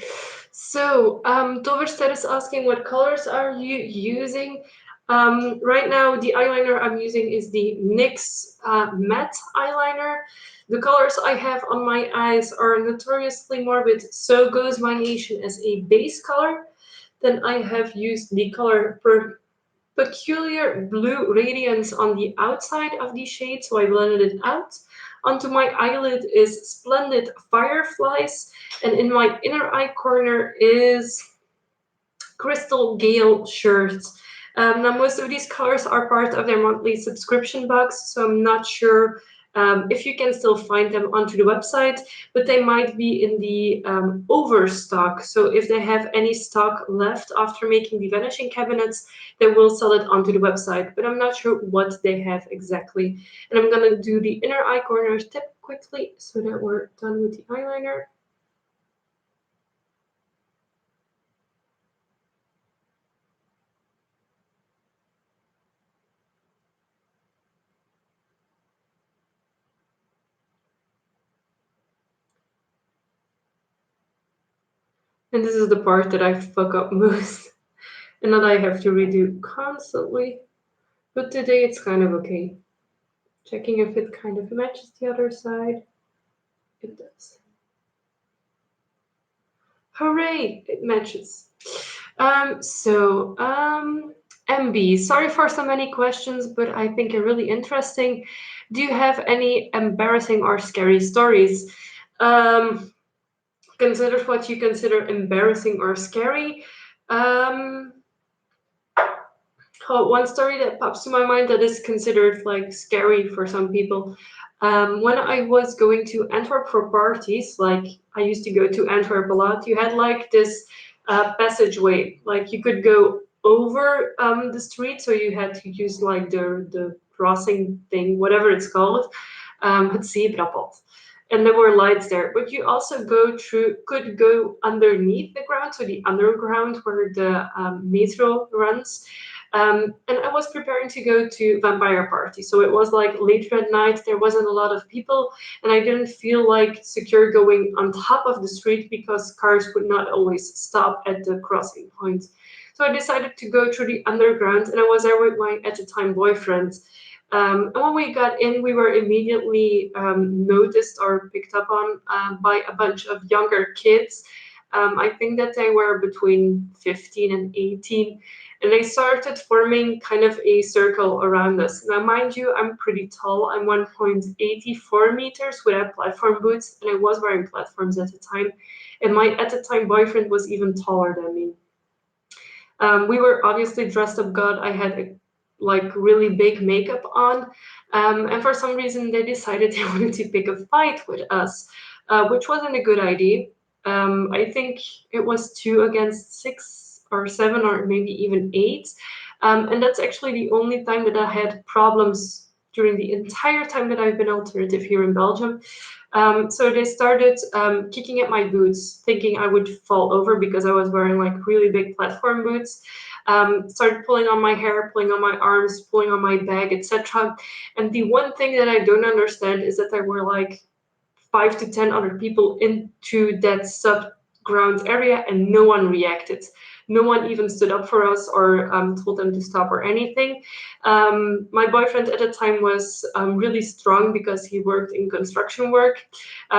So, Toverstead is asking what colors are you using? Right now, the eyeliner I'm using is the NYX matte eyeliner. The colors I have on my eyes are Notoriously Morbid, So Goes My Nation as a base color. Then I have used the color Peculiar Blue Radiance on the outside of the shade, so I blended it out. Onto my eyelid is Splendid Fireflies, and in my inner eye corner is Crystal Gale shirts. Now, most of these colors are part of their monthly subscription box, so I'm not sure if you can still find them onto the website, but they might be in the overstock. So if they have any stock left after making the vanishing cabinets, they will sell it onto the website, but I'm not sure what they have exactly. And I'm gonna do the inner eye corner tip quickly so that we're done with the eyeliner. And this is the part that I fuck up most and that I have to redo constantly. But today it's kind of okay. Checking if it kind of matches the other side. It does. Hooray! It matches. MB, sorry for so many questions, but I think they're really interesting. Do you have any embarrassing or scary stories? Um, Consider what you consider embarrassing or scary. Um, one story that pops to my mind that is considered like scary for some people. When I was going to Antwerp for parties, like I used to go to Antwerp a lot, you had like this passageway, like you could go over the street, so you had to use like the crossing thing, whatever it's called, het zebrapad. And there were lights there, but you also could go underneath the ground, so the underground where the metro runs. And I was preparing to go to vampire party, so it was like later at night. There wasn't a lot of people, and I didn't feel like secure going on top of the street because cars would not always stop at the crossing point. So I decided to go through the underground, and I was there with my at the time boyfriend. And when we got in, we were immediately noticed or picked up on by a bunch of younger kids. I think that they were between 15 and 18, and they started forming kind of a circle around us. Now, mind you, I'm pretty tall. I'm 1.84 meters without platform boots, and I was wearing platforms at the time. And my at the time boyfriend was even taller than me. We were obviously dressed up god. I had like really big makeup on. And for some reason, they decided they wanted to pick a fight with us, which wasn't a good idea. I think it was 2 against 6 or 7 or maybe even 8. And that's actually the only time that I had problems during the entire time that I've been alternative here in Belgium. So they started kicking at my boots, thinking I would fall over because I was wearing like really big platform boots. Started pulling on my hair, pulling on my arms, pulling on my bag, etc. And the one thing that I don't understand is that there were like 5 to 10 other people into that sub-ground area, and no one reacted. No one even stood up for us or told them to stop or anything. My boyfriend at the time was really strong because he worked in construction work.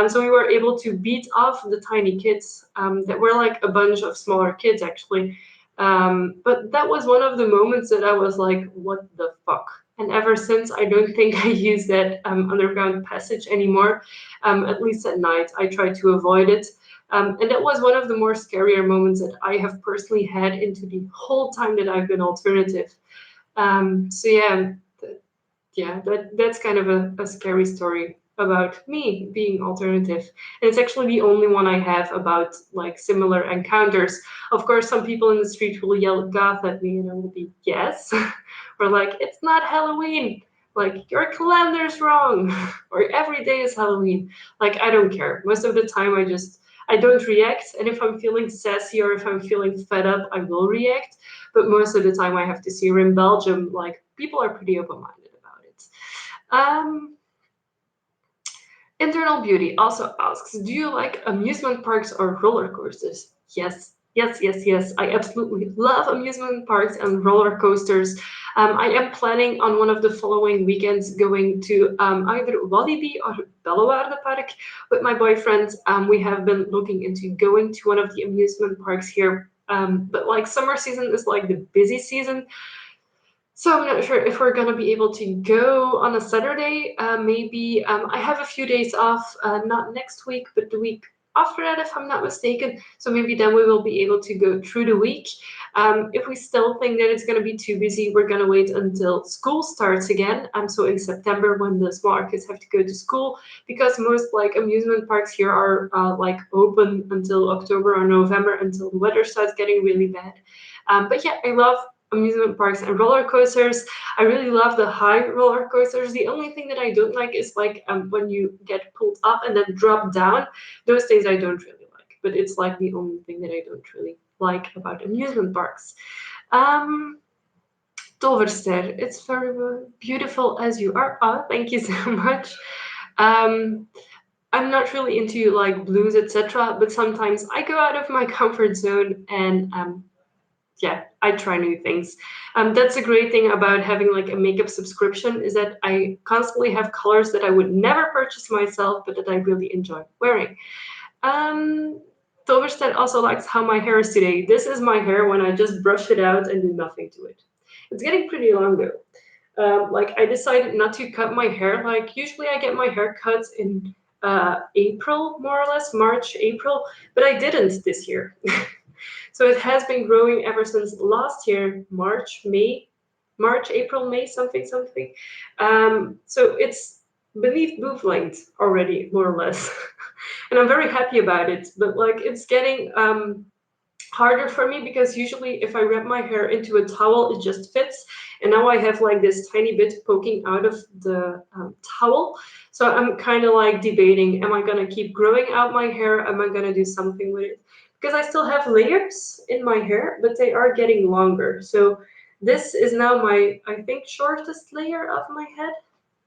So we were able to beat off the tiny kids that were like a bunch of smaller kids actually. But that was one of the moments that I was like, what the fuck? And ever since, I don't think I use that underground passage anymore. At least at night, I try to avoid it. And that was one of the more scarier moments that I have personally had into the whole time that I've been alternative. So yeah, that's kind of a scary story about me being alternative. And it's actually the only one I have about like similar encounters. Of course, some people in the street will yell goth at me and I will be yes. Or like, it's not Halloween. Like, your calendar's wrong. Or every day is Halloween. Like, I don't care. Most of the time I don't react. And if I'm feeling sassy or if I'm feeling fed up, I will react. But most of the time I have to see, in Belgium, like, people are pretty open-minded about it. Um, Internal Beauty also asks, do you like amusement parks or roller coasters? Yes, yes, yes, yes. I absolutely love amusement parks and roller coasters. I am planning on one of the following weekends going to either Walibi or Bellewaarde with my boyfriend. We have been looking into going to one of the amusement parks here. But like summer season is like the busy season. So I'm not sure if we're gonna be able to go on a Saturday. Maybe I have a few days off, not next week, but the week after that, if I'm not mistaken. So maybe then we will be able to go through the week. If we still think that it's gonna be too busy, we're gonna wait until school starts again. So in September, when the smaller kids have to go to school, because most like amusement parks here are like open until October or November until the weather starts getting really bad. But yeah, I love amusement parks and roller coasters. I really love the high roller coasters. The only thing that I don't like is like when you get pulled up and then drop down. Those things I don't really like. But it's like the only thing that I don't really like about amusement parks. Um, Toverster, it's very beautiful as you are. Oh, thank you so much. Um, I'm not really into like blues, etc. But sometimes I go out of my comfort zone and yeah, I try new things. That's a great thing about having like a makeup subscription is that I constantly have colors that I would never purchase myself, but that I really enjoy wearing. Um, Toverstedt also likes how my hair is today. This is my hair when I just brush it out and do nothing to it. It's getting pretty long though. Like I decided not to cut my hair. Like usually I get my hair cut in April, more or less, March, April, but I didn't this year. So it has been growing ever since last year, March, April, May, something, something. So it's beneath boob length already, more or less. And I'm very happy about it. But like, it's getting harder for me because usually if I wrap my hair into a towel, it just fits. And now I have like this tiny bit poking out of the towel. So I'm kind of like debating, am I going to keep growing out my hair? Am I going to do something with it? Because I still have layers in my hair, but they are getting longer. So this is now my, I think, shortest layer of my head.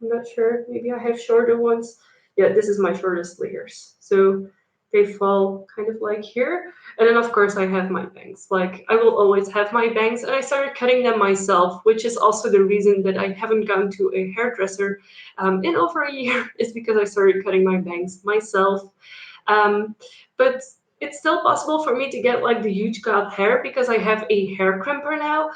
I'm not sure. Maybe I have shorter ones. Yeah, this is my shortest layers. So they fall kind of like here. And then, of course, I have my bangs. Like, I will always have my bangs. And I started cutting them myself, which is also the reason that I haven't gone to a hairdresser in over a year, is because I started cutting my bangs myself. But it's still possible for me to get like the huge goth hair because I have a hair crimper now.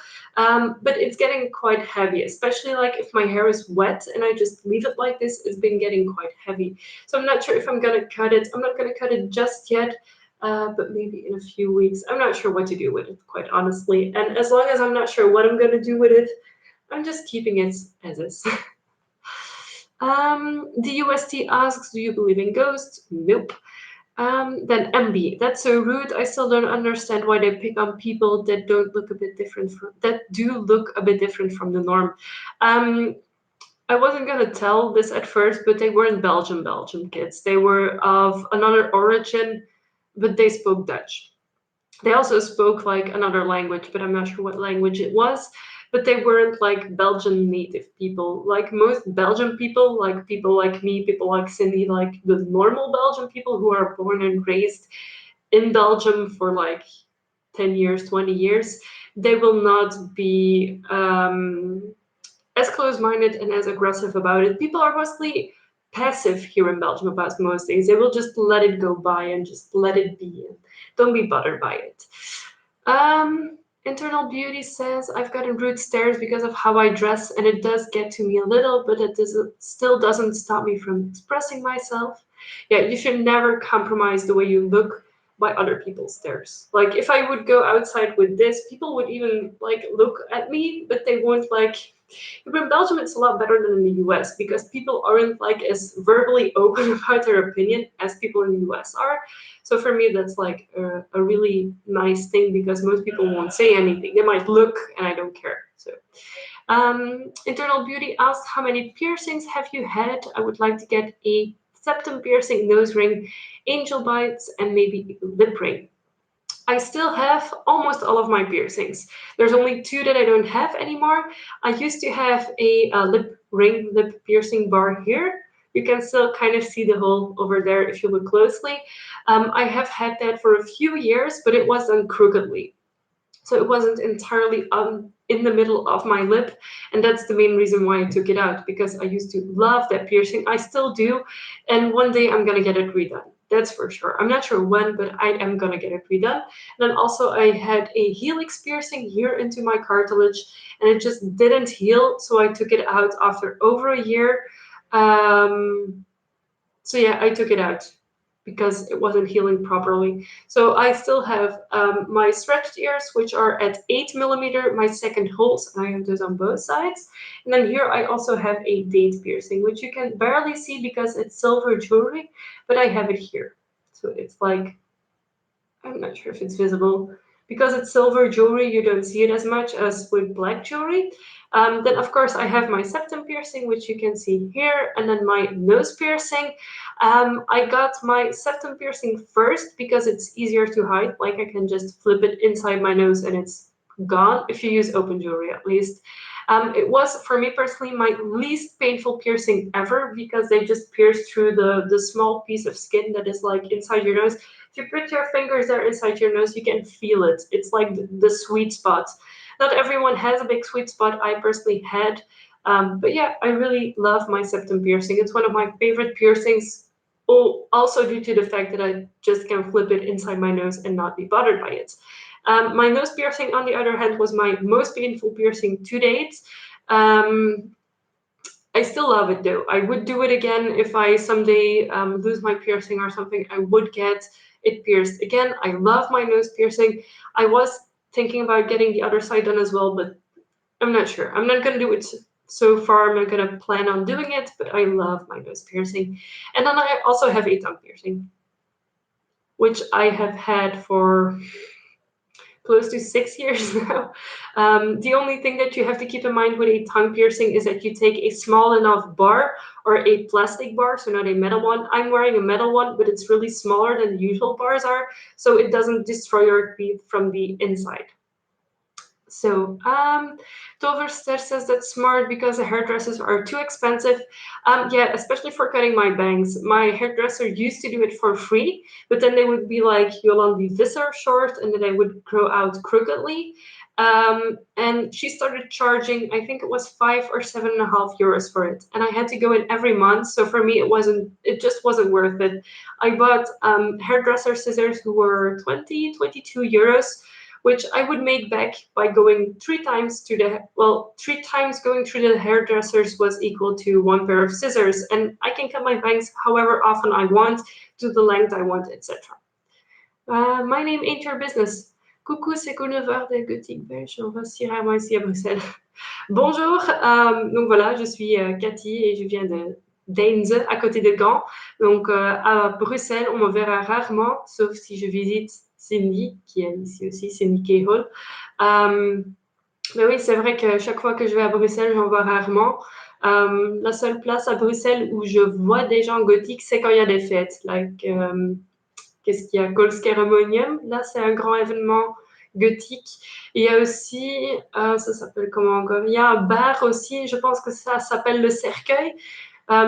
But it's getting quite heavy, especially like if my hair is wet and I just leave it like this, it's been getting quite heavy. So I'm not sure if I'm gonna cut it. I'm not gonna cut it just yet. But maybe in a few weeks. I'm not sure what to do with it, quite honestly. And as long as I'm not sure what I'm going to do with it, I'm just keeping it as is. The UST asks, do you believe in ghosts? Nope. Then MB, that's so rude. I still don't understand why they pick on people that don't look a bit different from that do look a bit different from the norm. Um, I wasn't gonna tell this at first, but they weren't Belgian kids. They were of another origin, but they spoke Dutch. They also spoke like another language, but I'm not sure what language it was. But they weren't like Belgian native people. Like most Belgian people like me, people like Cindy, like the normal Belgian people who are born and raised in Belgium for like 10 years, 20 years, they will not be as close-minded and as aggressive about it. People are mostly passive here in Belgium about most things. They will just let it go by and just let it be. And don't be bothered by it. Internal Beauty says, I've gotten rude stares because of how I dress, and it does get to me a little, but still doesn't stop me from expressing myself. Yeah, you should never compromise the way you look by other people's stares. Like, if I would go outside with this, people would even, like, look at me, but they won't, like... But in Belgium, it's a lot better than in the US because people aren't, like, as verbally open about their opinion as people in the US are. So for me, that's like a really nice thing because most people won't say anything. They might look, and I don't care. So, Internal Beauty asked, how many piercings have you had? I would like to get a septum piercing, nose ring, angel bites, and maybe lip ring. I still have almost all of my piercings. There's only two that I don't have anymore. I used to have a lip piercing bar here. You can still kind of see the hole over there if you look closely. I have had that for a few years, but it was done crookedly. So it wasn't entirely in the middle of my lip. And that's the main reason why I took it out, because I used to love that piercing. I still do. And one day I'm going to get it redone. That's for sure. I'm not sure when, but I am going to get it redone. And then also I had a helix piercing here into my cartilage, and it just didn't heal. So I took it out after over a year. So yeah, I took it out because it wasn't healing properly. So I still have my stretched ears, which are at 8mm, my second holes, and I have those on both sides. And then here I also have a date piercing, which you can barely see because it's silver jewelry, but I have it here. So it's like, I'm not sure if it's visible. Because it's silver jewelry, you don't see it as much as with black jewelry. Then, of course, I have my septum piercing, which you can see here, and then my nose piercing. I got my septum piercing first because it's easier to hide. Like, I can just flip it inside my nose and it's gone, if you use open jewelry at least. It was, for me personally, my least painful piercing ever because they just pierce through the small piece of skin that is like inside your nose. If you put your fingers there inside your nose, you can feel it. It's like the sweet spot. Not everyone has a big sweet spot. I personally had. But yeah, I really love my septum piercing. It's one of my favorite piercings. Oh, also due to the fact that I just can flip it inside my nose and not be bothered by it. My nose piercing, on the other hand, was my most painful piercing to date. I still love it though. I would do it again if I someday lose my piercing or something. I would get it pierced. Again, I love my nose piercing. I was thinking about getting the other side done as well, but I'm not sure. I'm not gonna do it so far. I'm not gonna plan on doing it, but I love my nose piercing. And then I also have a tongue piercing, which I have had for close to 6 years now. The only thing that you have to keep in mind with a tongue piercing is that you take a small enough bar or a plastic bar, so not a metal one. I'm wearing a metal one, but it's really smaller than the usual bars are, so it doesn't destroy your teeth from the inside. So, Toverster says that's smart because the hairdressers are too expensive. Yeah, especially for cutting my bangs. My hairdresser used to do it for free, but then they would be like, Yolandi, these are short, and then they would grow out crookedly. And she started charging, I think it was 5 or 7.5 euros for it. And I had to go in every month. So for me, it just wasn't worth it. I bought hairdresser scissors who were 20, 22 euros, which I would make back by going 3 times to the, well, 3 times going through the hairdressers was equal to one pair of scissors. And I can cut my bangs however often I want, to the length I want, etc. My name ain't your business. Coucou, c'est Courneveur de Gothique Belge. On va se rarement ici à Bruxelles. Bonjour, donc voilà, je suis Cathy et je viens de d'Ainze, à côté de Gand. Donc à Bruxelles, on me verra rarement, sauf si je visite Cindy, qui est ici aussi, Cindy Kehol. Mais oui, c'est vrai que chaque fois que je vais à Bruxelles, j'en vois rarement. La seule place à Bruxelles où je vois des gens gothiques, c'est quand il y a des fêtes. Like, qu'est-ce qu'il y a? Kolskeremonium, là, c'est un grand événement gothique. Il y a aussi, ça s'appelle comment encore? Il y a un bar aussi, je pense que ça s'appelle le Cercueil.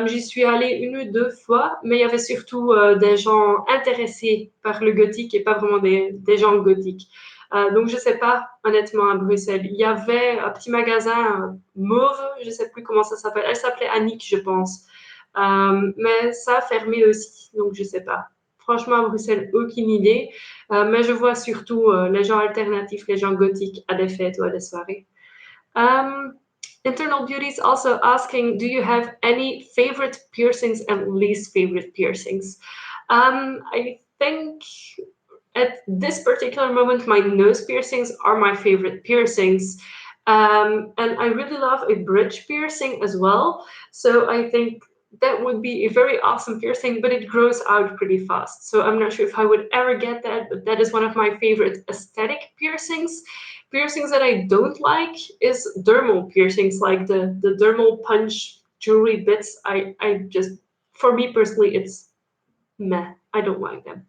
J'y suis allée 1 ou 2 fois, mais il y avait surtout des gens intéressés par le gothique et pas vraiment des gens gothiques. Donc, je ne sais pas, honnêtement, à Bruxelles. Il y avait un petit magasin mauve, je ne sais plus comment ça s'appelle. Elle s'appelait Annick, je pense. Mais ça a fermé aussi, donc je ne sais pas. Franchement, à Bruxelles, aucune idée. Mais je vois surtout les gens alternatifs, les gens gothiques à des fêtes ou à des soirées. Internal Beauty is also asking, do you have any favorite piercings and least favorite piercings? I think at this particular moment, my nose piercings are my favorite piercings. And I really love a bridge piercing as well. So I think that would be a very awesome piercing, but it grows out pretty fast. So I'm not sure if I would ever get that, but that is one of my favorite aesthetic piercings. Piercings that I don't like is dermal piercings, like the dermal punch jewelry bits. I just, for me personally, it's meh. I don't like them.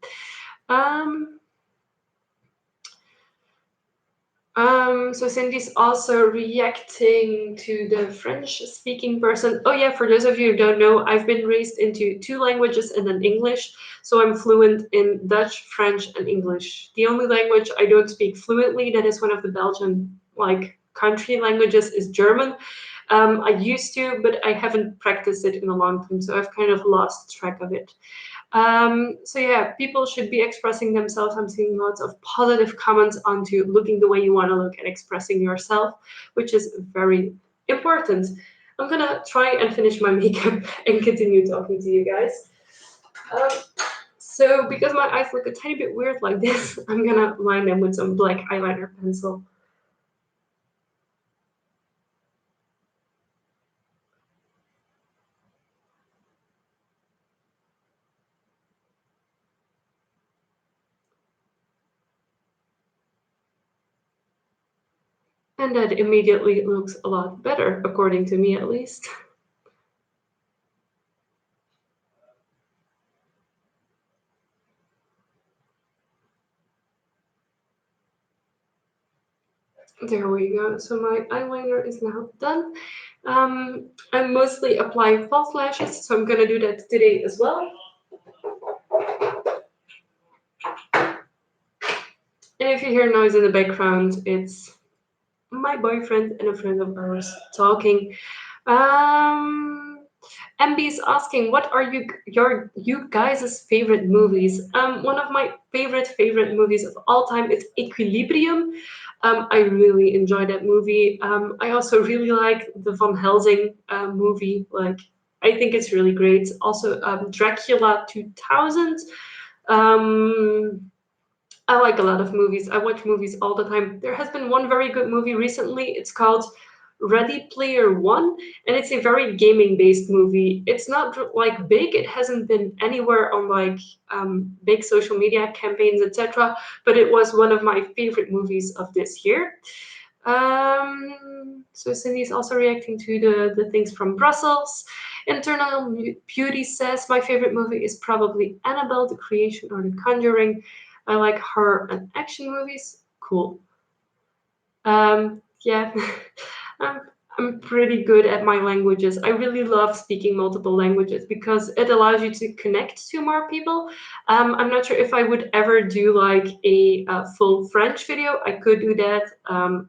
Um, so Cindy's also reacting to the French-speaking person. Oh yeah, for those of you who don't know, I've been raised into 2 languages and then English, so I'm fluent in Dutch, French, and English. The only language I don't speak fluently, that is one of the Belgian country languages, is German. I used to, but I haven't practiced it in a long time, so I've kind of lost track of it. So yeah, people should be expressing themselves. I'm seeing lots of positive comments onto looking the way you want to look and expressing yourself, which is very important. I'm gonna try and finish my makeup and continue talking to you guys. So because my eyes look a tiny bit weird like this, I'm gonna line them with some black eyeliner pencil. And that immediately looks a lot better, according to me at least. There we go. So my eyeliner is now done. I mostly apply false lashes, so I'm gonna do that today as well. And if you hear noise in the background, it's my boyfriend and a friend of ours talking. MB is asking, what are you guys' favorite movies? One of my favorite movies of all time is Equilibrium. I really enjoy that movie. I also really like the Van Helsing movie. Like, I think it's really great. Also, Dracula 2000. Um, I like a lot of movies. I watch movies all the time. There has been one very good movie recently. It's called Ready Player One, and it's a very gaming based movie. It's not like big. It hasn't been anywhere on like big social media campaigns, etc. But it was one of my favorite movies of this year. So Cindy's also reacting to the things from Brussels. Internal Beauty says my favorite movie is probably Annabelle, The Creation, or The Conjuring. I like horror and action movies. Cool. Yeah, I'm, I'm pretty good at my languages. I really love speaking multiple languages because it allows you to connect to more people. I'm not sure if I would ever do like a full French video. I could do that,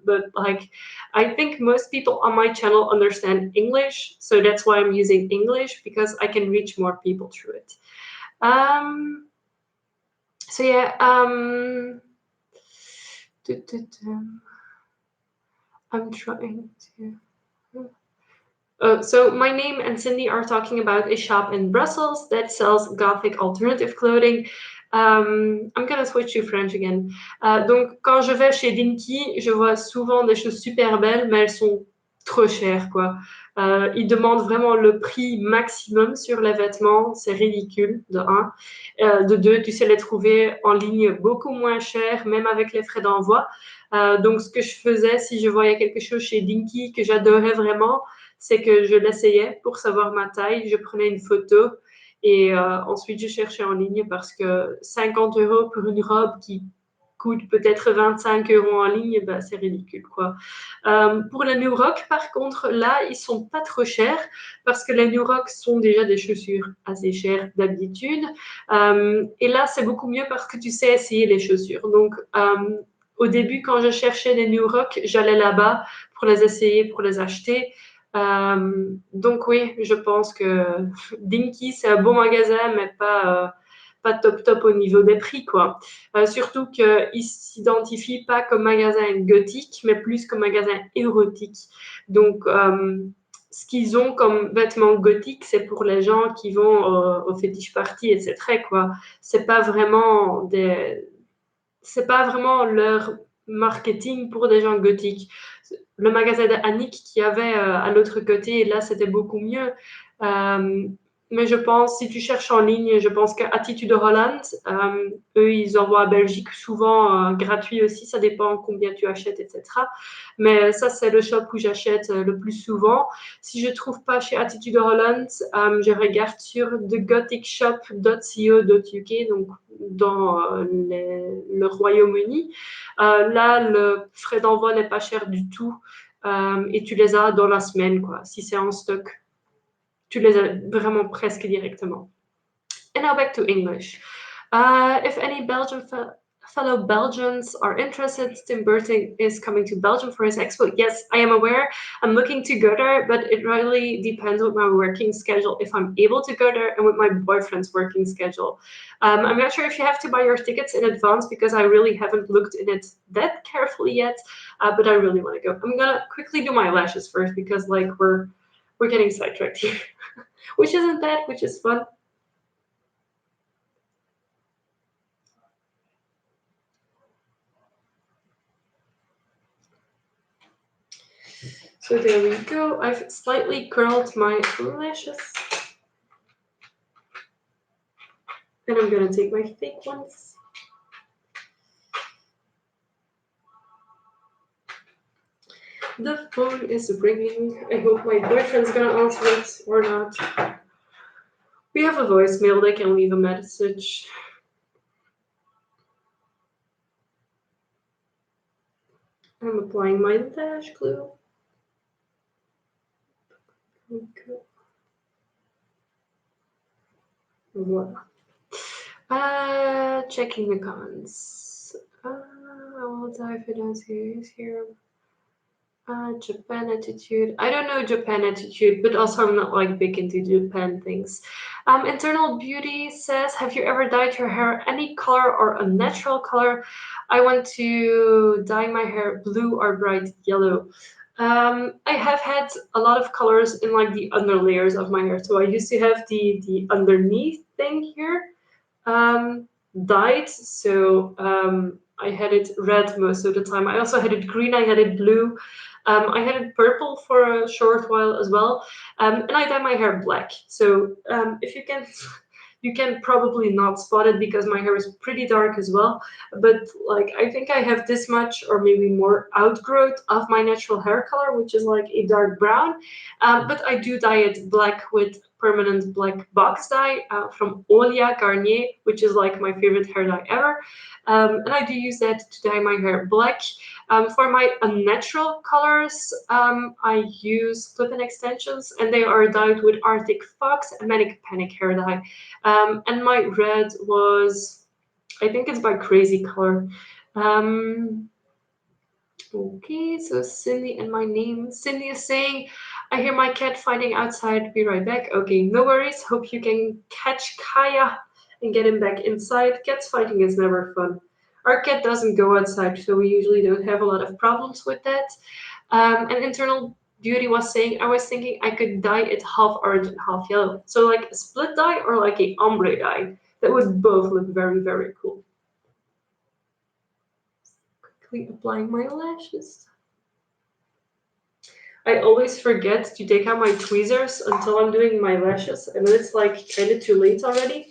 but like I think most people on my channel understand English, so that's why I'm using English because I can reach more people through it. Um, so yeah, I'm trying to. So my name and Cindy are talking about a shop in Brussels that sells gothic alternative clothing. I'm gonna switch to French again. Donc quand je vais chez Dinky, je vois souvent des choses super belles, mais elles sont trop chères quoi. Ils demandent vraiment le prix maximum sur les vêtements, c'est ridicule de un. De deux, tu sais les trouver en ligne beaucoup moins cher, même avec les frais d'envoi. Donc ce que je faisais si je voyais quelque chose chez Dinky que j'adorais vraiment, c'est que je l'essayais pour savoir ma taille, je prenais une photo et ensuite je cherchais en ligne parce que 50 € pour une robe qui coûte peut-être 25 € en ligne, bah, c'est ridicule quoi. Pour les New Rock, par contre, là, ils sont pas trop chers parce que les New Rock sont déjà des chaussures assez chères d'habitude. Et là, c'est beaucoup mieux parce que tu sais essayer les chaussures. Donc, au début, quand je cherchais des New Rock, j'allais là-bas pour les essayer, pour les acheter. Donc oui, je pense que Dinky, c'est un bon magasin, mais pas top top au niveau des prix, quoi. Surtout qu'ils ne s'identifient pas comme magasin gothique, mais plus comme magasin érotique. Donc, ce qu'ils ont comme vêtements gothiques, c'est pour les gens qui vont au fétiche party, etc., quoi. C'est pas vraiment des, c'est pas vraiment leur marketing pour des gens gothiques. Le magasin d'Annick qui avait à l'autre côté, là, c'était beaucoup mieux. Euh, mais je pense, si tu cherches en ligne, je pense qu'Attitude Holland, eux, ils envoient à Belgique souvent gratuit aussi, ça dépend combien tu achètes, etc. Mais ça, c'est le shop où j'achète le plus souvent. Si je trouve pas chez Attitude Holland, je regarde sur thegothic.shop.co.uk, donc dans le Royaume-Uni. Là, le frais d'envoi n'est pas cher du tout et tu les as dans la semaine, quoi. Si c'est en stock, tu les as vraiment presque directement. And now back to English. If any fellow Belgians are interested, Tim Burton is coming to Belgium for his expo. Yes, I am aware. I'm looking to go there, but it really depends with my working schedule if I'm able to go there and with my boyfriend's working schedule. I'm not sure if you have to buy your tickets in advance because I really haven't looked in it that carefully yet, but I really want to go. I'm gonna quickly do my lashes first because like we're getting sidetracked here, which isn't bad, which is fun. So there we go. I've slightly curled my lashes. And I'm gonna take my fake ones. The phone is ringing. I hope my boyfriend's gonna answer it or not. We have a voicemail, they can leave a message. I'm applying my lash glue. Okay. Voila. Checking the comments. I will dive into series here. Japan attitude. I don't know Japan attitude, but also I'm not like big into Japan things. Internal Beauty says, have you ever dyed your hair any color or a natural color? I want to dye my hair blue or bright yellow. I have had a lot of colors in like the under layers of my hair. So I used to have the underneath thing here. dyed. So I had it red most of the time. I also had it green. I had it blue. I had it purple for a short while as well. And I dye my hair black. So if you can, you can probably not spot it because my hair is pretty dark as well. But like I think I have this much or maybe more outgrowth of my natural hair color, which is like a dark brown. But I do dye it black with permanent black box dye from Olia Garnier, which is like my favorite hair dye ever. And I do use that to dye my hair black. For my unnatural colors, I use clip-in extensions, and they are dyed with Arctic Fox and Manic Panic hair dye. And my red was, I think it's by Crazy Color. Um, Okay, so Cindy and my name. Cindy is saying, I hear my cat fighting outside. Be right back. Okay, no worries. Hope you can catch Kaya and get him back inside. Cats fighting is never fun. Our cat doesn't go outside, so we usually don't have a lot of problems with that. And Internal Beauty was saying, I was thinking I could dye it half orange and half yellow. So like a split dye or like a ombre dye. That would both look very, very cool. Quickly applying my lashes. I always forget to take out my tweezers until I'm doing my lashes, and then it's like kind of too late already.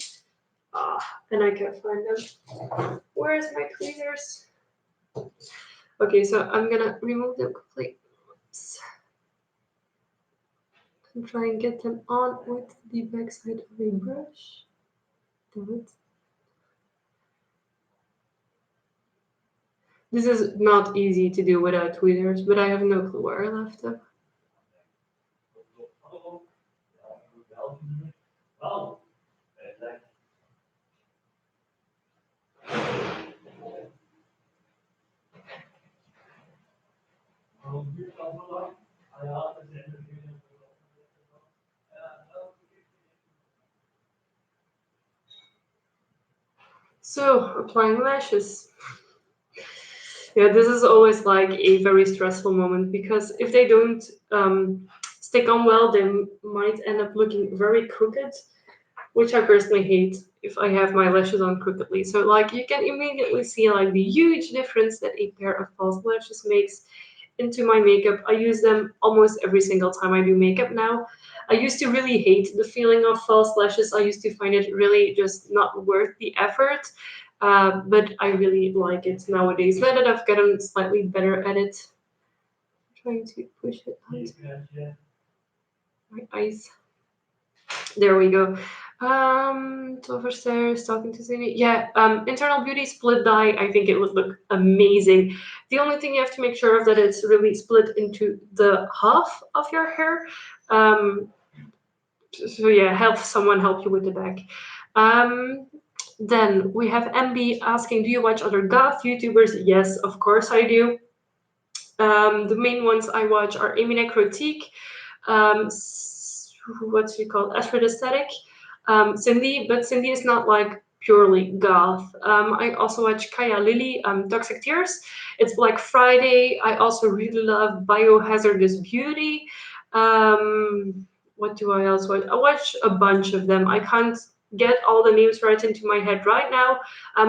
And I can't find them. Where's my tweezers? Okay, so I'm gonna remove them completely. Oops. And try and get them on with the backside of a brush. Do it. This is not easy to do without tweezers, but I have no clue where I left them. So, applying lashes. Yeah, this is always like a very stressful moment because if they don't stick on well, they might end up looking very crooked, which I personally hate if I have my lashes on crookedly. So like you can immediately see like the huge difference that a pair of false lashes makes into my makeup. I use them almost every single time I do makeup now. I used to really hate the feeling of false lashes. I used to find it really just not worth the effort. But I really like it nowadays. Now that I've gotten slightly better at it, I'm trying to push it onto my eyes. There we go. Overstairs talking to Cindy. Yeah, internal beauty split dye. I think it would look amazing. The only thing you have to make sure of that it's really split into the half of your hair. Um, so yeah, have someone help you with the back. Um, then we have MB asking, do you watch other goth YouTubers? Yes, of course I do. The main ones I watch are Amy Necrotique, what's she called? Ashford Aesthetic, Cindy, but Cindy is not like purely goth. I also watch Kaya Lily, Toxic Tears. It's Black Friday. I also really love Biohazardous Beauty. What do I else watch? I watch a bunch of them. I can't get all the names right into my head right now.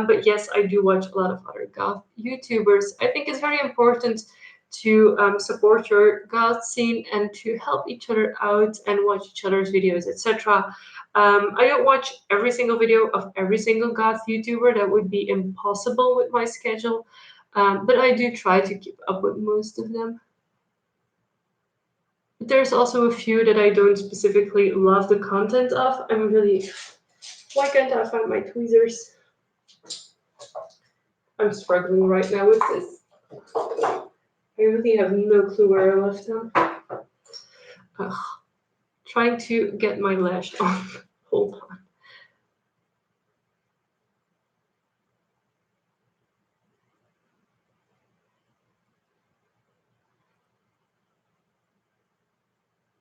But yes, I do watch a lot of other goth YouTubers. I think it's very important to support your goth scene and to help each other out and watch each other's videos, etc. I don't watch every single video of every single goth YouTuber. That would be impossible with my schedule. But I do try to keep up with most of them. But there's also a few that I don't specifically love the content of. I'm really... Why can't I find my tweezers? I'm struggling right now with this. I really have no clue where I left them. Ugh. Trying to get my lash on. Hold on.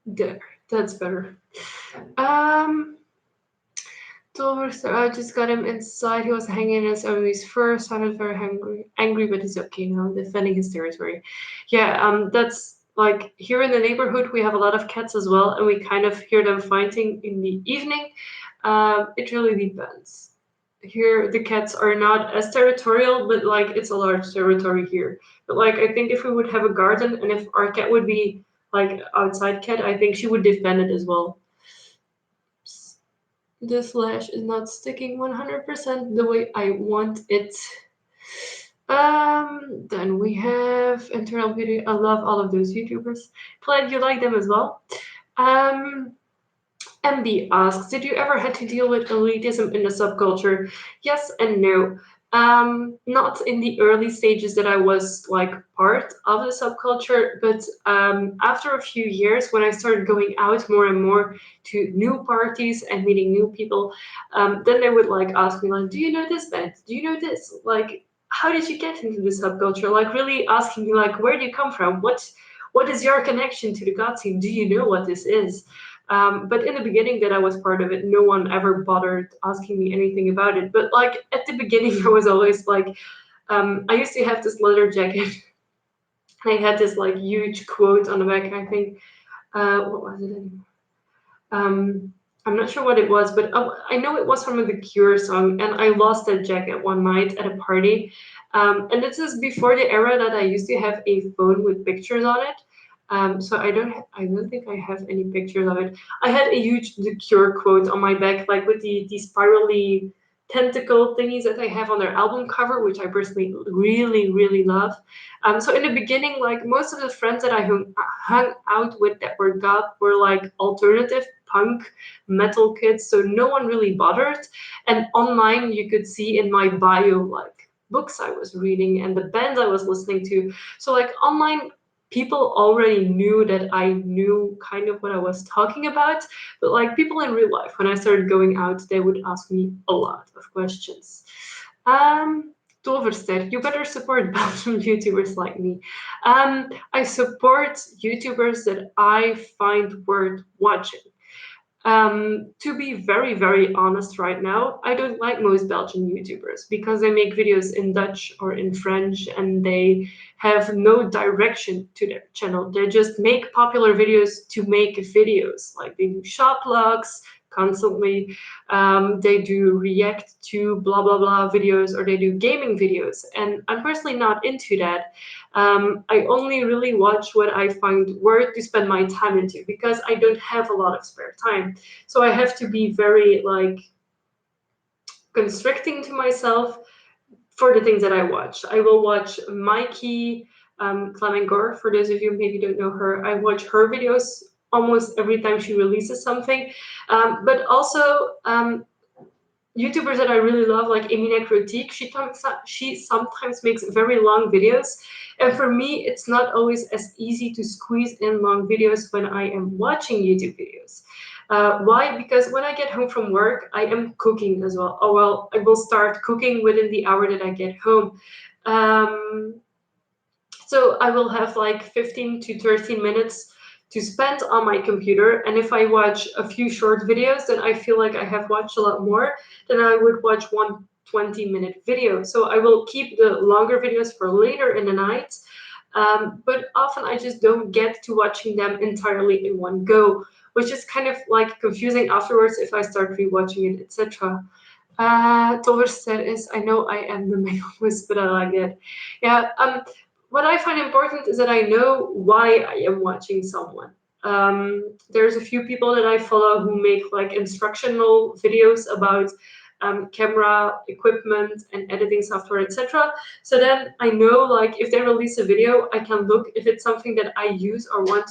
There, that's better. Doors, I just got him inside. He was hanging as always first. Sounded very angry, but he's okay now, defending his territory. Yeah, that's like here in the neighborhood we have a lot of cats as well, and we kind of hear them fighting in the evening. It really depends. here the cats are not as territorial, but like it's a large territory here. But like I think if we would have a garden and if our cat would be like outside cat, I think she would defend it as well. This lash is not sticking 100% the way I want it. Then we have internal beauty. I love all of those YouTubers. Glad you like them as well. Um, MB asks, did you ever had to deal with elitism in the subculture? Yes and no. Not in the early stages that I was like part of the subculture, but after a few years when I started going out more and more to new parties and meeting new people, then they would like ask me like, do you know this band? Do you know this? Like, how did you get into the subculture? Like really asking me like, where do you come from? What is your connection to the God scene? Do you know what this is? But in the beginning that I was part of it, no one ever bothered asking me anything about it. But like at the beginning, I was always like, I used to have this leather jacket. And I had this like huge quote on the back. I think, what was it? Um, I'm not sure what it was, but I know it was from a The Cure song, and I lost that jacket one night at a party. And this is before the era that I used to have a phone with pictures on it. So I don't think I have any pictures of it. I had a huge The Cure quote on my back, like with the spirally tentacle thingies that they have on their album cover, which I personally really, really love. So in the beginning, like most of the friends that I hung out with that were goth were like alternative punk metal kids, so no one really bothered. And online, you could see in my bio like books I was reading and the bands I was listening to. So like online people already knew that I knew kind of what I was talking about, but like people in real life, when I started going out, they would ask me a lot of questions. Um, Toverster, you better support Belgian YouTubers like me. I support YouTubers that I find worth watching. To be very, very honest right now, I don't like most Belgian YouTubers because they make videos in Dutch or in French and they have no direction to their channel. They just make popular videos to make videos. Like they do shop vlogs constantly, they do react to blah blah blah videos, or they do gaming videos. And I'm personally not into that. I only really watch what I find worth to spend my time into because I don't have a lot of spare time. So I have to be very like constricting to myself for the things that I watch. I will watch Mikey Clement for those of you who maybe don't know her. I watch her videos almost every time she releases something. But also YouTubers that I really love, like Emine Critique, she sometimes makes very long videos. And for me, it's not always as easy to squeeze in long videos when I am watching YouTube videos. Why? Because when I get home from work, I am cooking as well. Oh, well, I will start cooking within the hour that I get home. Um, so I will have like 15 to 13 minutes to spend on my computer. And if I watch a few short videos, then I feel like I have watched a lot more than I would watch one 20-minute video. So I will keep the longer videos for later in the night. But often I just don't get to watching them entirely in one go, which is kind of like confusing afterwards if I start rewatching it, etc. Toverster is, I know I am the main host, but I like it. Yeah, what I find important is that I know why I am watching someone. There's a few people that I follow who make like instructional videos about camera equipment and editing software, etc. So then I know like if they release a video, I can look if it's something that I use or want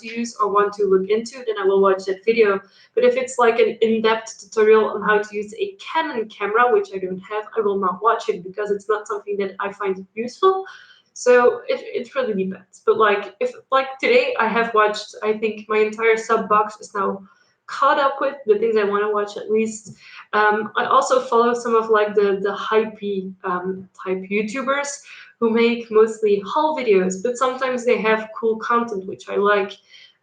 to look into, then I will watch that video. But if it's like an in-depth tutorial on how to use a Canon camera, which I don't have, I will not watch it because it's not something that I find useful. So it really depends. But like if like today I have watched, I think my entire sub box is now caught up with the things I want to watch at least. I also follow some of like the hypey type YouTubers who make mostly haul videos, but sometimes they have cool content which I like.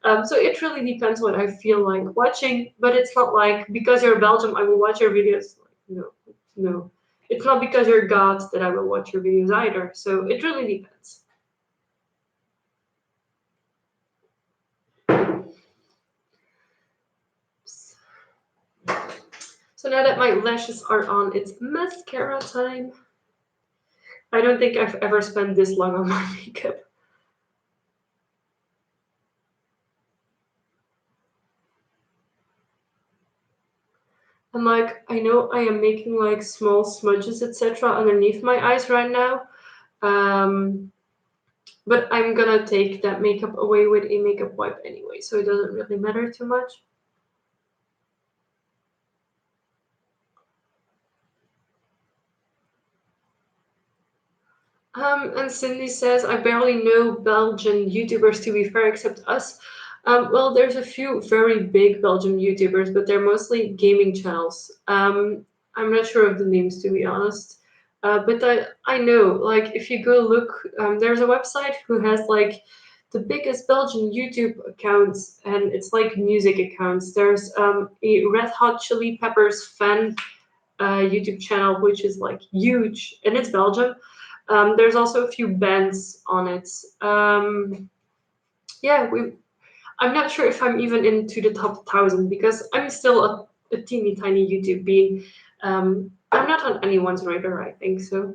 So it really depends what I feel like watching, but it's not like because you're Belgium, I will watch your videos. Like, no, no. It's not because you're God that I will watch your videos either. So it really depends. So now that my lashes are on, it's mascara time. I don't think I've ever spent this long on my makeup. And like, I know I am making like small smudges, etc., underneath my eyes right now. Um, but I'm gonna take that makeup away with a makeup wipe anyway, so it doesn't really matter too much. And Cindy says, I barely know Belgian YouTubers to be fair, except us. Well, there's a few very big Belgian YouTubers, but they're mostly gaming channels. I'm not sure of the names to be honest. But I know, like, if you go look, there's a website who has like the biggest Belgian YouTube accounts, and it's like music accounts. There's a Red Hot Chili Peppers fan YouTube channel, which is like huge, and it's Belgium. There's also a few bands on it. Yeah, I'm not sure if I'm even into the top 1,000 because I'm still a teeny tiny YouTube being. I'm not on anyone's radar, I think so.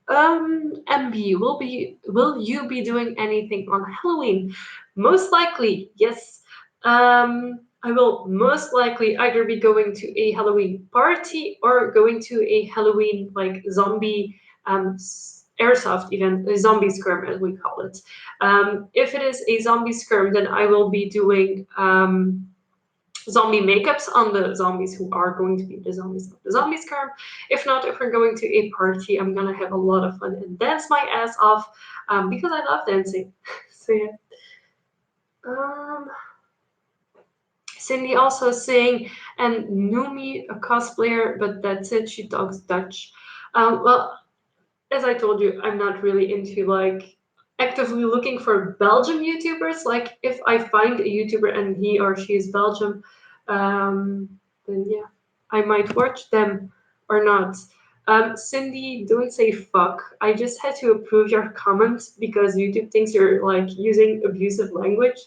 MB, will you be doing anything on Halloween? Most likely, yes. I will most likely either be going to a Halloween party or going to a Halloween like zombie airsoft event, a zombie skirm as we call it. If it is a zombie skirm, then I will be doing zombie makeups on the zombies who are going to be the zombies of the zombie skirm. If not, if we're going to a party, I'm gonna have a lot of fun and dance my ass off because I love dancing. So yeah. Um, Cindy also saying, and Numi, a cosplayer, but that's it. She talks Dutch. Well, as I told you, I'm not really into like actively looking for Belgium YouTubers. Like if I find a YouTuber and he or she is Belgium, um, then yeah, I might watch them or not. Cindy, don't say fuck. I just had to approve your comment because YouTube thinks you're like using abusive language.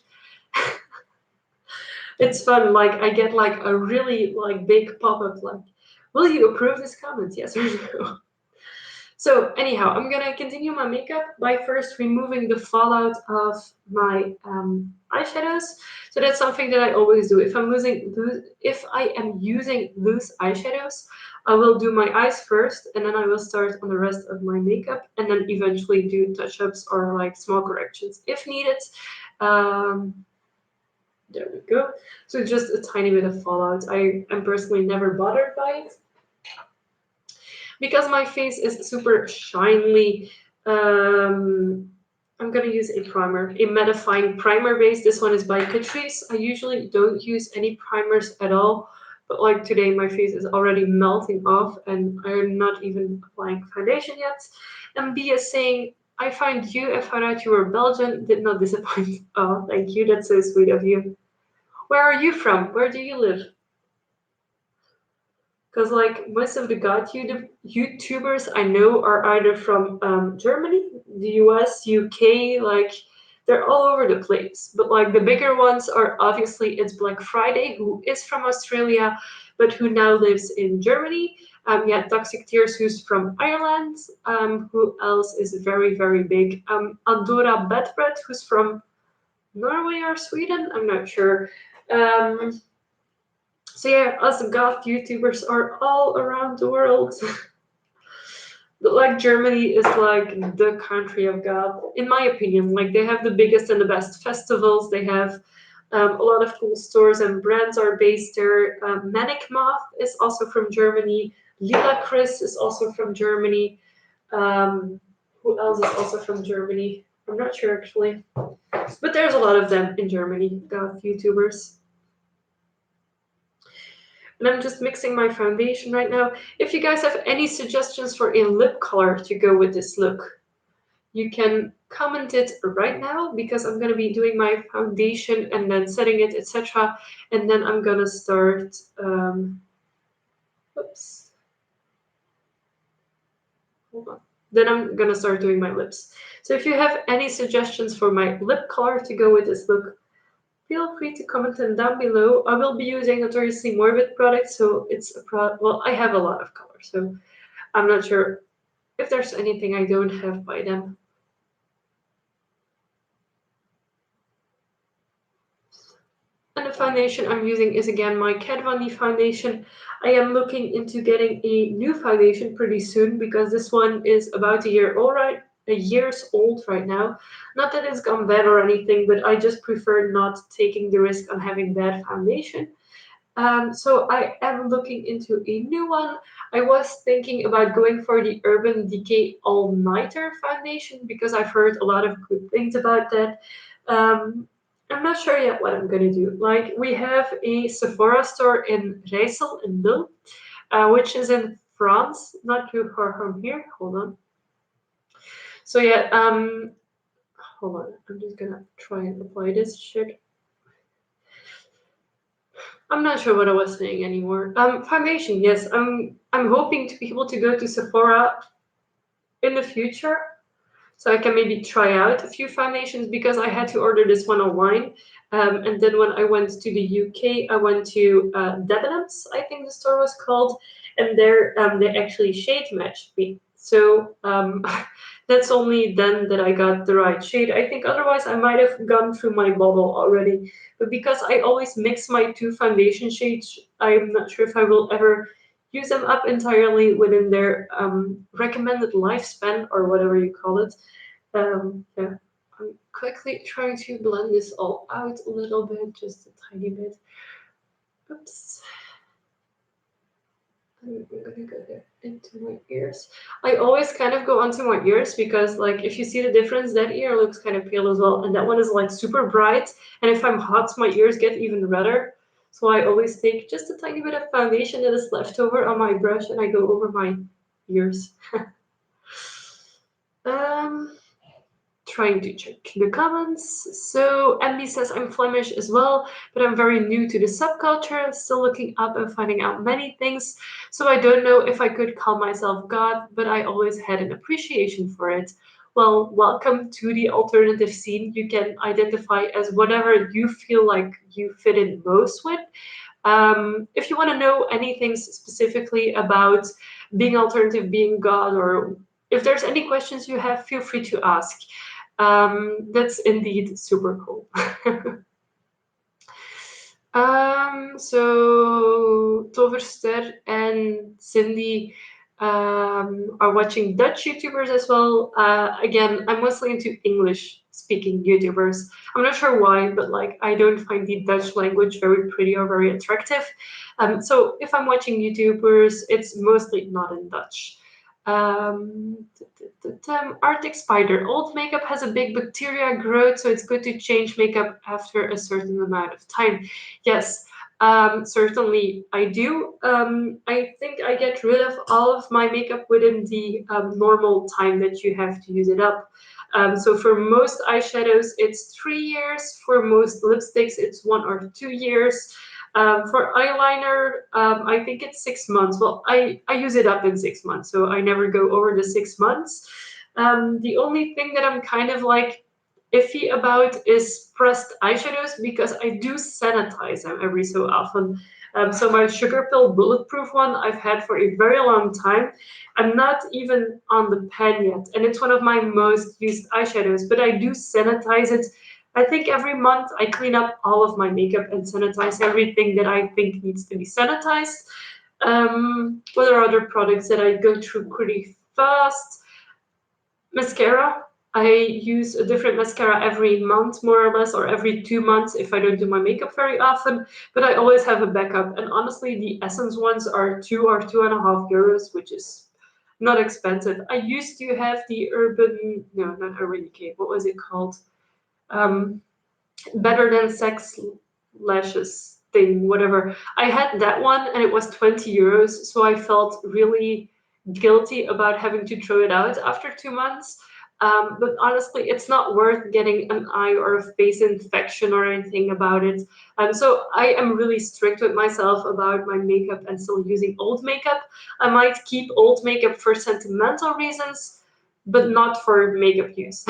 It's fun. Like I get like a really like big pop up like, will you approve this comment? Yes or no? So anyhow, I'm gonna continue my makeup by first removing the fallout of my eyeshadows. So that's something that I always do. If I am using loose eyeshadows, I will do my eyes first, and then I will start on the rest of my makeup, and then eventually do touch-ups or like small corrections if needed. Um, there we go. So just a tiny bit of fallout. I am personally never bothered by it because my face is super shiny. I'm gonna use a primer, a mattifying primer base. This one is by Catrice. I usually don't use any primers at all, but like today my face is already melting off and I'm not even applying foundation yet. And B is saying, I find you, I found out you were Belgian, did not disappoint. Oh, thank you, that's so sweet of you. Where are you from? Where do you live? Because like most of the YouTubers I know are either from Germany, the US, UK, like they're all over the place. But like the bigger ones are obviously it's Black Friday, who is from Australia, but who now lives in Germany. Yeah, Toxic Tears, who's from Ireland. Who else is very, very big? Andorra Bedbread, who's from Norway or Sweden? I'm not sure. Um, so yeah, us goth YouTubers are all around the world. But like Germany is like the country of goth, in my opinion. Like they have the biggest and the best festivals. They have a lot of cool stores and brands are based there. Manic Moth is also from Germany. Lila Chris is also from Germany. Who else is also from Germany? I'm not sure actually. But there's a lot of them in Germany, goth YouTubers. And I'm just mixing my foundation right now. If you guys have any suggestions for a lip color to go with this look, you can comment it right now because I'm going to be doing my foundation and then setting it, etc. And then I'm going to start, oops, hold on. Then I'm going to start doing my lips. So if you have any suggestions for my lip color to go with this look, feel free to comment them down below. I will be using Notoriously Morbid products, so it's a well, I have a lot of colors, so I'm not sure if there's anything I don't have by them. And the foundation I'm using is again my Kat Von D foundation. I am looking into getting a new foundation pretty soon because this one is about a year's old right now. Not that it's gone bad or anything, but I just prefer not taking the risk on having bad foundation. So I am looking into a new one. I was thinking about going for the Urban Decay All Nighter foundation because I've heard a lot of good things about that. Um, I'm not sure yet what I'm gonna do. Like we have a Sephora store in Rijssel in Lille, which is in France, not too far from here. Hold on. So yeah, hold on. I'm just gonna try and apply this shit. I'm not sure what I was saying anymore. Foundation, yes. I'm hoping to be able to go to Sephora in the future, so I can maybe try out a few foundations because I had to order this one online. And then when I went to the UK, I went to Debenhams, I think the store was called, and there they actually shade matched me. So that's only then that I got the right shade. I think otherwise I might have gone through my bottle already. But because I always mix my two foundation shades, I'm not sure if I will ever use them up entirely within their recommended lifespan or whatever you call it. Yeah, I'm quickly trying to blend this all out a little bit, just a tiny bit. Oops. I'm gonna go there into my ears. I always kind of go onto my ears because, like, if you see the difference, that ear looks kind of pale as well, and that one is like super bright. And if I'm hot, my ears get even redder. So I always take just a tiny bit of foundation that is left over on my brush, and I go over my ears. um, Trying to check the comments. So Emily says I'm Flemish as well, but I'm very new to the subculture, still looking up and finding out many things. So I don't know if I could call myself God, but I always had an appreciation for it. Well, welcome to the alternative scene. You can identify as whatever you feel like you fit in most with. If you want to know anything specifically about being alternative, being God, or if there's any questions you have, feel free to ask. That's indeed super cool. So Toverster and Cindy are watching Dutch YouTubers as well. Again, I'm mostly into English speaking YouTubers. I'm not sure why, but like I don't find the Dutch language very pretty or very attractive. So if I'm watching YouTubers, it's mostly not in Dutch. Arctic Spider. Old makeup has a big bacteria growth, so it's good to change makeup after a certain amount of time. Yes, certainly I do. I think I get rid of all of my makeup within the normal time that you have to use it up. So for most eyeshadows, it's 3 years. For most lipsticks, it's 1 or 2 years. For eyeliner, I think it's 6 months. Well, I use it up in 6 months, so I never go over the 6 months. The only thing that I'm kind of like iffy about is pressed eyeshadows because I do sanitize them every so often. So my Sugar Pill Bulletproof one I've had for a very long time. I'm not even on the pan yet, and it's one of my most used eyeshadows, but I do sanitize it. I think every month I clean up all of my makeup and sanitize everything that I think needs to be sanitized. What are other products that I go through pretty fast? Mascara. I use a different mascara every month, more or less, or every 2 months if I don't do my makeup very often. But I always have a backup. And honestly, the Essence ones are 2 or 2.5 euros, which is not expensive. I used to have the no, not Urban Decay. What was it called? Um, Better Than Sex lashes thing, whatever. I had that one and it was 20 euros. So I felt really guilty about having to throw it out after 2 months. But honestly, it's not worth getting an eye or a face infection or anything about it. So I am really strict with myself about my makeup and still using old makeup. I might keep old makeup for sentimental reasons, but not for makeup use.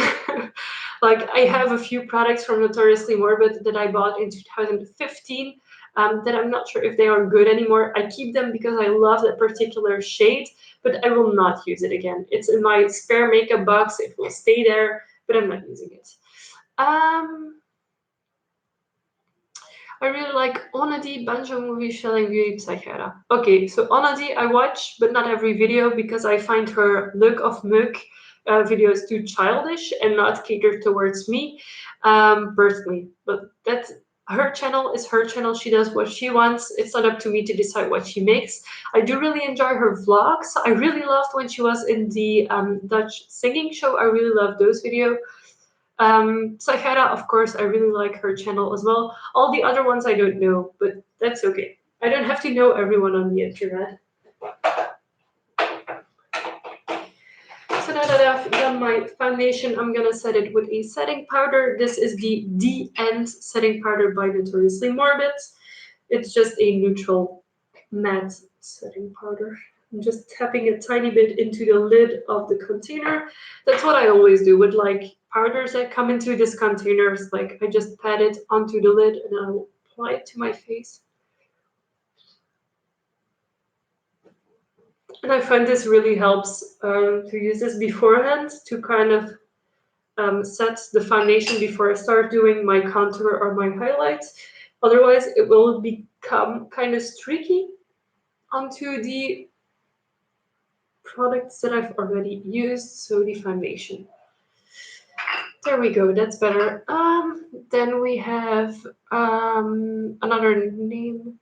Like I have a few products from Notoriously Morbid that I bought in 2015 that I'm not sure if they are good anymore. I keep them because I love that particular shade, but I will not use it again. It's in my spare makeup box. It will stay there, but I'm not using it. I really like Onadi, Banjo Movie, Shelling Beauty, Psychera. Okay, so Onadi I watch, but not every video because I find her look of Mook videos too childish and not catered towards me personally. But that's her channel is her channel. She does what she wants. It's not up to me to decide what she makes. I do really enjoy her vlogs. I really loved when she was in the Dutch singing show. I really loved those videos. Sakara, of course, I really like her channel as well. All the other ones I don't know, but that's okay. I don't have to know everyone on the internet. So now that I've done my foundation, I'm gonna set it with a setting powder. This is the D-End setting powder by Notoriously Morbid. It's just a neutral matte setting powder. I'm just tapping a tiny bit into the lid of the container. That's what I always do with like powders that come into these containers. Like I just pat it onto the lid and I'll apply it to my face. And I find this really helps to use this beforehand to kind of set the foundation before I start doing my contour or my highlights. Otherwise, it will become kind of streaky onto the products that I've already used, so the foundation. There we go, that's better. Then we have another name.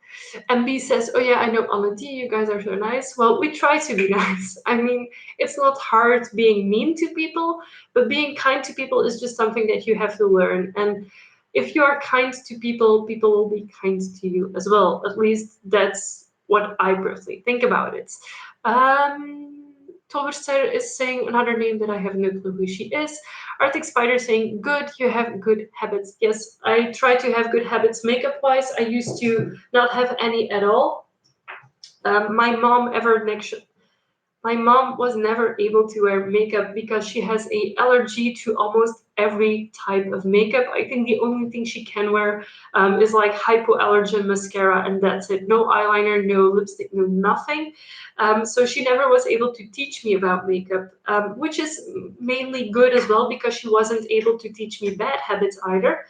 MB says, oh yeah, I know Anna D, you guys are so nice. Well, we try to be nice. I mean, it's not hard being mean to people, but being kind to people is just something that you have to learn. And if you are kind to people, people will be kind to you as well. At least that's what I personally think about it. Tolverster is saying another name that I have no clue who she is. Arctic Spider saying, good, you have good habits. Yes, I try to have good habits makeup wise. I used to not have any at all. My mom my mom was never able to wear makeup because she has a allergy to almost every type of makeup. I think the only thing she can wear is like hypoallergen mascara, and that's it. No eyeliner, no lipstick, no nothing. So she never was able to teach me about makeup, which is mainly good as well because she wasn't able to teach me bad habits either.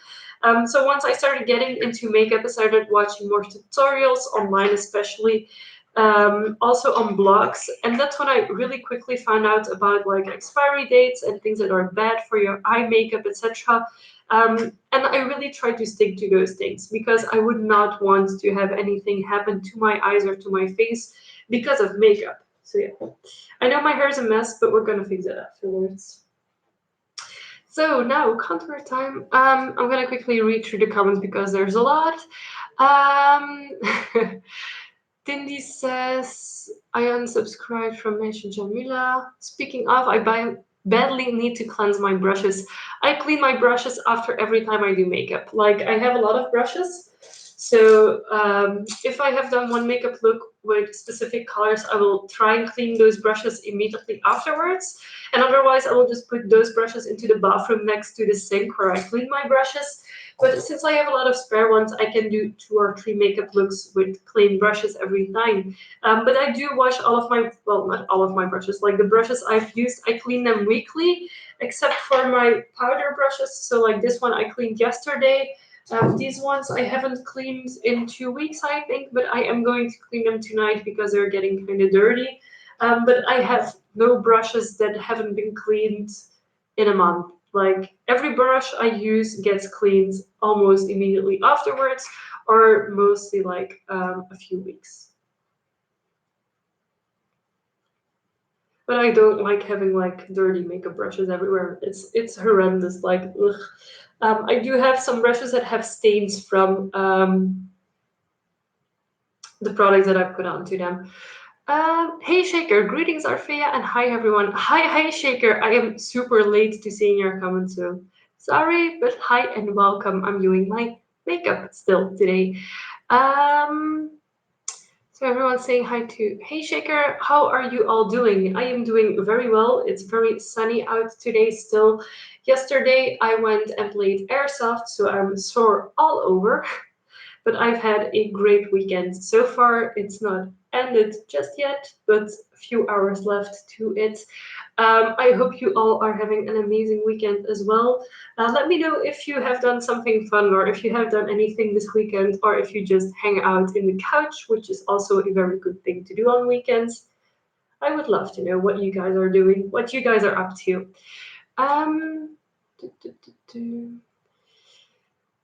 So once I started getting into makeup, I started watching more tutorials online, especially also on blogs, and that's when I really quickly found out about like expiry dates and things that are bad for your eye makeup, etc. And I really try to stick to those things because I would not want to have anything happen to my eyes or to my face because of makeup. So yeah, I know my hair is a mess, but we're gonna fix it afterwards. So now contour time. I'm gonna quickly read through the comments because there's a lot. Um, Tindy says, I unsubscribed from Mesha Jamila. Speaking of, badly need to cleanse my brushes. I clean my brushes after every time I do makeup. Like, I have a lot of brushes. So if I have done one makeup look with specific colors, I will try and clean those brushes immediately afterwards. And otherwise, I will just put those brushes into the bathroom next to the sink where I clean my brushes. But since I have a lot of spare ones, I can do 2 or 3 makeup looks with clean brushes every time. But I do wash all of my, well, not all of my brushes, like the brushes I've used, I clean them weekly, except for my powder brushes. So like this one I cleaned yesterday. These ones I haven't cleaned in 2 weeks, I think, but I am going to clean them tonight because they're getting kind of dirty. But I have no brushes that haven't been cleaned in a month. Like every brush I use gets cleaned almost immediately afterwards, or mostly like a few weeks. But I don't like having like dirty makeup brushes everywhere. It's horrendous. Like, ugh. I do have some brushes that have stains from the products that I put onto them. Hey Shaker, greetings Arfea, and hi everyone. Hi Shaker, I am super late to seeing your comments, so sorry, but hi and welcome. I'm doing my makeup still today. So So everyone's saying hi to Hey Shaker. How are you all doing? I am doing very well. It's very sunny out today still. Yesterday I went and played airsoft, so I'm sore all over. But I've had a great weekend so far. It's not ended just yet, but a few hours left to it. I hope you all are having an amazing weekend as well. Let me know if you have done something fun or if you have done anything this weekend or if you just hang out in the couch, which is also a very good thing to do on weekends. I would love to know what you guys are doing, what you guys are up to. Um, do, do, do, do.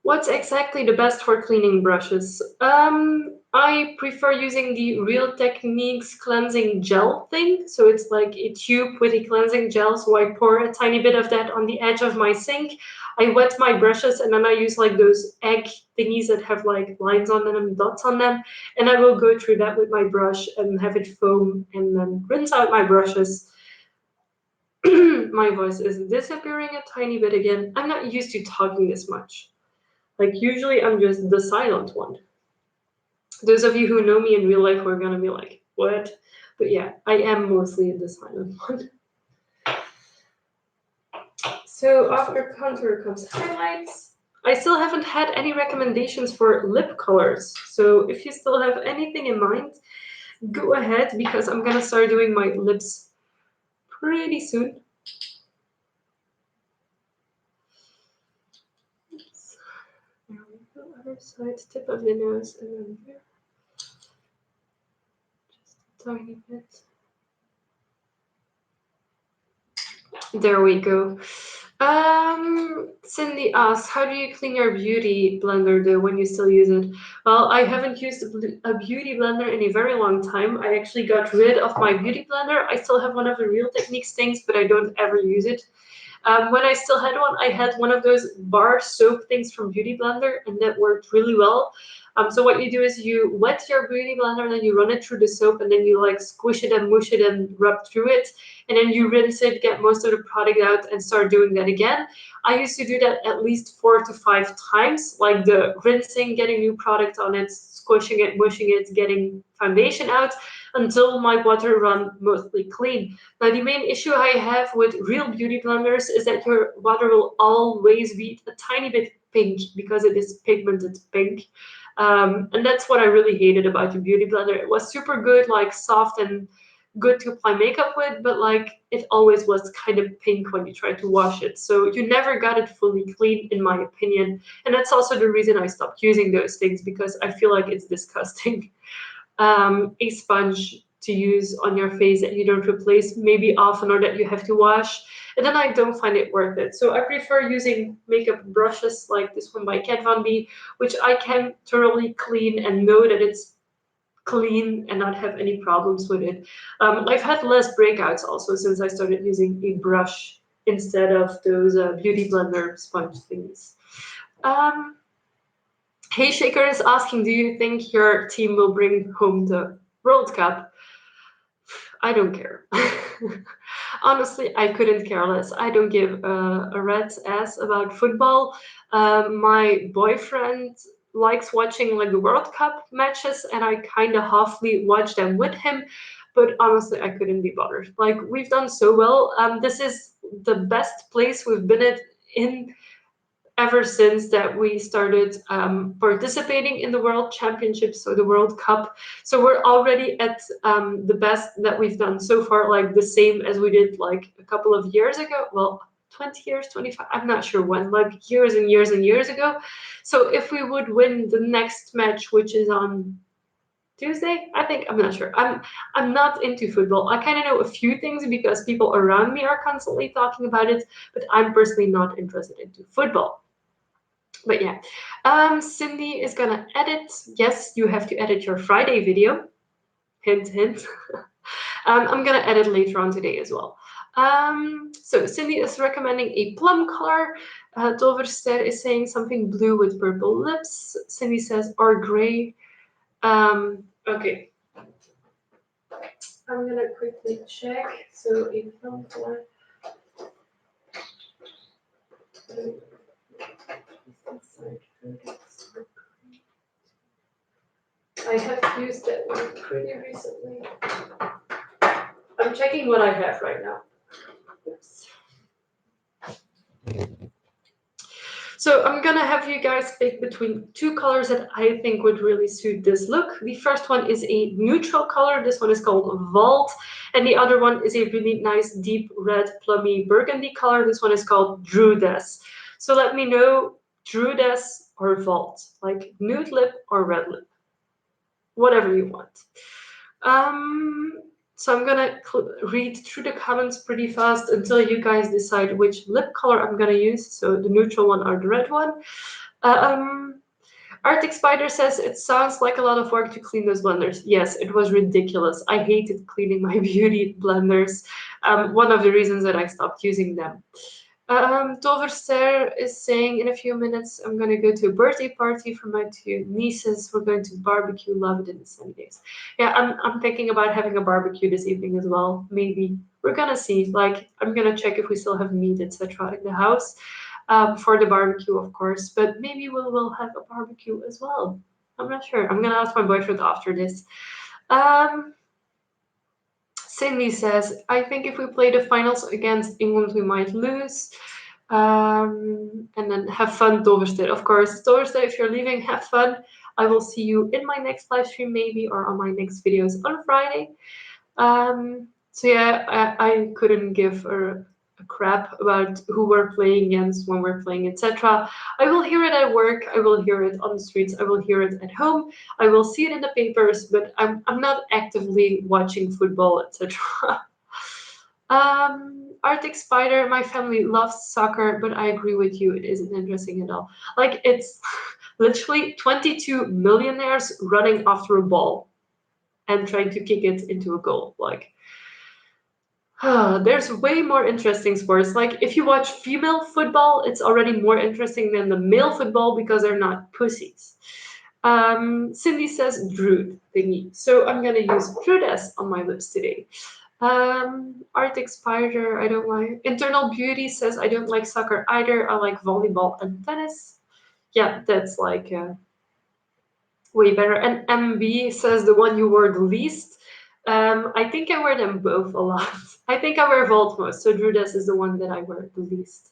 What's exactly the best for cleaning brushes? I prefer using the Real Techniques cleansing gel thing. So it's like a tube with a cleansing gel. So I pour a tiny bit of that on the edge of my sink. I wet my brushes and then I use like those egg thingies that have like lines on them and dots on them. And I will go through that with my brush and have it foam and then rinse out my brushes. My voice is disappearing a tiny bit again. I'm not used to talking this much. Like, usually I'm just the silent one. Those of you who know me in real life are gonna be like, what? But yeah, I am mostly the silent one. So after contour comes highlights. I still haven't had any recommendations for lip colors. So if you still have anything in mind, go ahead because I'm gonna start doing my lips pretty soon. Oops. There we go, other side, tip of the nose, and then here. Just a tiny bit. There we go. Cindy asks, how do you clean your beauty blender though when you still use it? Well, I haven't used a beauty blender in a very long time. I actually got rid of my beauty blender. I still have one of the Real Techniques things, but I don't ever use it. When I still had one, I had one of those bar soap things from Beauty Blender, and that worked really well. So what you do is you wet your Beauty Blender, and then you run it through the soap, and then you like squish it and mush it and rub through it, and then you rinse it, get most of the product out, and start doing that again. I used to do that at least 4 to 5 times, like the rinsing, getting new product on it, squishing it, mushing it, getting foundation out, until my water run mostly clean. Now, the main issue I have with real beauty blenders is that your water will always be a tiny bit pink because it is pigmented pink. And that's what I really hated about the beauty blender. It was super good, like soft and good to apply makeup with, but like it always was kind of pink when you tried to wash it. So you never got it fully clean, in my opinion. And that's also the reason I stopped using those things because I feel like it's disgusting. A sponge to use on your face that you don't replace maybe often or that you have to wash, and then I don't find it worth it. So I prefer using makeup brushes like this one by Kat Von D, which I can thoroughly clean and know that it's clean and not have any problems with it. I've had less breakouts also since I started using a brush instead of those beauty blender sponge things. Um, Hey Shaker is asking, do you think your team will bring home the World Cup? I don't care. Honestly, I couldn't care less. I don't give a rat's ass about football. My boyfriend likes watching like the World Cup matches, and I kind of halfly watch them with him. But honestly, I couldn't be bothered. Like we've done so well. This is the best place we've been in ever since that we started participating in the World Championships or the World Cup. So we're already at the best that we've done so far, like the same as we did like a couple of years ago. Well, 20 years, 25, I'm not sure when, like years and years and years ago. So if we would win the next match, which is on Tuesday, I think, I'm not sure. I'm not into football. I kind of know a few things because people around me are constantly talking about it, but I'm personally not interested into football. But yeah, Cindy is gonna edit. Yes, you have to edit your Friday video. Hint, hint. I'm gonna edit later on today as well. So Cindy is recommending a plum color. Tolverster is saying something blue with purple lips. Cindy says or gray. Okay. I'm gonna quickly check. So a plum color. I have used that one pretty recently. I'm checking what I have right now. Oops. So I'm gonna have you guys pick between two colors that I think would really suit this look. The first one is a neutral color. This one is called Vault. And the other one is a really nice deep red plummy burgundy color. This one is called Druides. So let me know Druides or Vault, like nude lip or red lip, whatever you want. So I'm gonna read through the comments pretty fast until you guys decide which lip color I'm gonna use. So the neutral one or the red one. Um, Arctic Spider says it sounds like a lot of work to clean those blenders. Yes, it was ridiculous. I hated cleaning my beauty blenders. One of the reasons that I stopped using them. Toverster is saying in a few minutes I'm going to go to a birthday party for my two nieces. We're going to barbecue, love it in the sunny days. Yeah, I'm thinking about having a barbecue this evening as well. Maybe we're gonna see. Like I'm gonna check if we still have meat, etc. in the house for the barbecue, of course. But maybe we'll have a barbecue as well. I'm not sure. I'm gonna ask my boyfriend after this. Um, Cindy says, I think if we play the finals against England, we might lose. And then have fun, Toverster. Of course, Toverster, if you're leaving, have fun. I will see you in my next live stream, maybe, or on my next videos on Friday. So yeah, I couldn't give a crap about who we're playing against, when we're playing, etc. I will hear it at work, I will hear it on the streets, I will hear it at home, I will see it in the papers, but I'm not actively watching football, etc. Arctic Spider, my family loves soccer, but I agree with you, it isn't interesting at all. Like, it's literally 22 millionaires running after a ball and trying to kick it into a goal. Like, there's way more interesting sports. Like, if you watch female football, it's already more interesting than the male football because they're not pussies. Cindy says Druid thingy. So I'm gonna use Druides on my lips today. Arctic Spider, I don't like. Internal Beauty says I don't like soccer either. I like volleyball and tennis. Yeah, that's like way better. And MB says the one you wore the least. I think I wear them both a lot. I think I wear Vault most, so Druides is the one that I wear the least.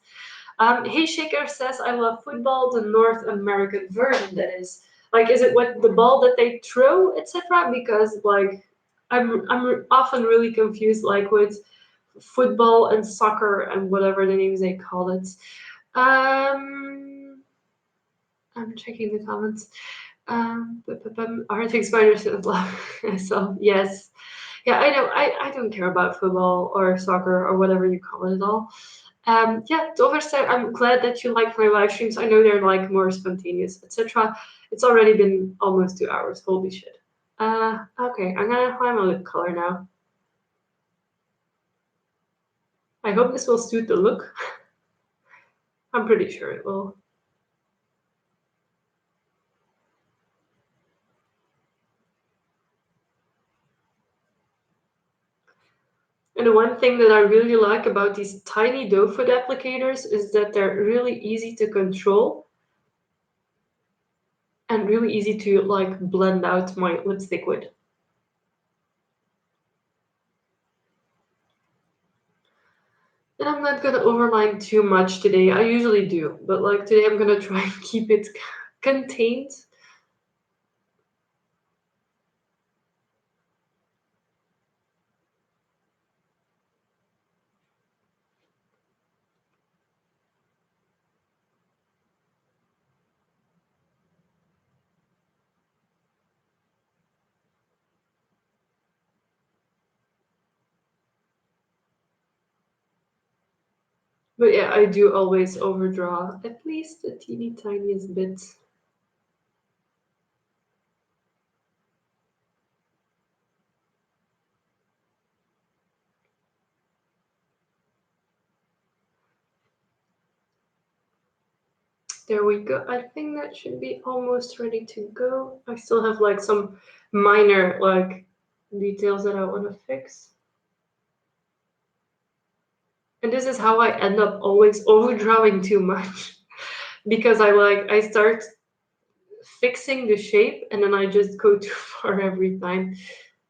Hey Shaker says I love football, the North American version that is. Like, is it what the ball that they throw, etc.? Because like I'm often really confused like with football and soccer and whatever the names they call it. I'm checking the comments. Arctic Spider says love. So yes, yeah, I know. I don't care about football or soccer or whatever you call it at all. Yeah, Dover said, I'm glad that you like my live streams. I know they're like more spontaneous, etc. It's already been almost 2 hours. Holy shit. Okay, I'm gonna find my lip color now. I hope this will suit the look. I'm pretty sure it will. And the one thing that I really like about these tiny doe foot applicators is that they're really easy to control and really easy to like blend out my lipstick with. And I'm not gonna overline too much today. I usually do, but like today I'm gonna try and keep it contained. But yeah, I do always overdraw at least the teeny tiniest bit. There we go. I think that should be almost ready to go. I still have like some minor like details that I want to fix. And this is how I end up always overdrawing too much because I start fixing the shape, and then I just go too far every time.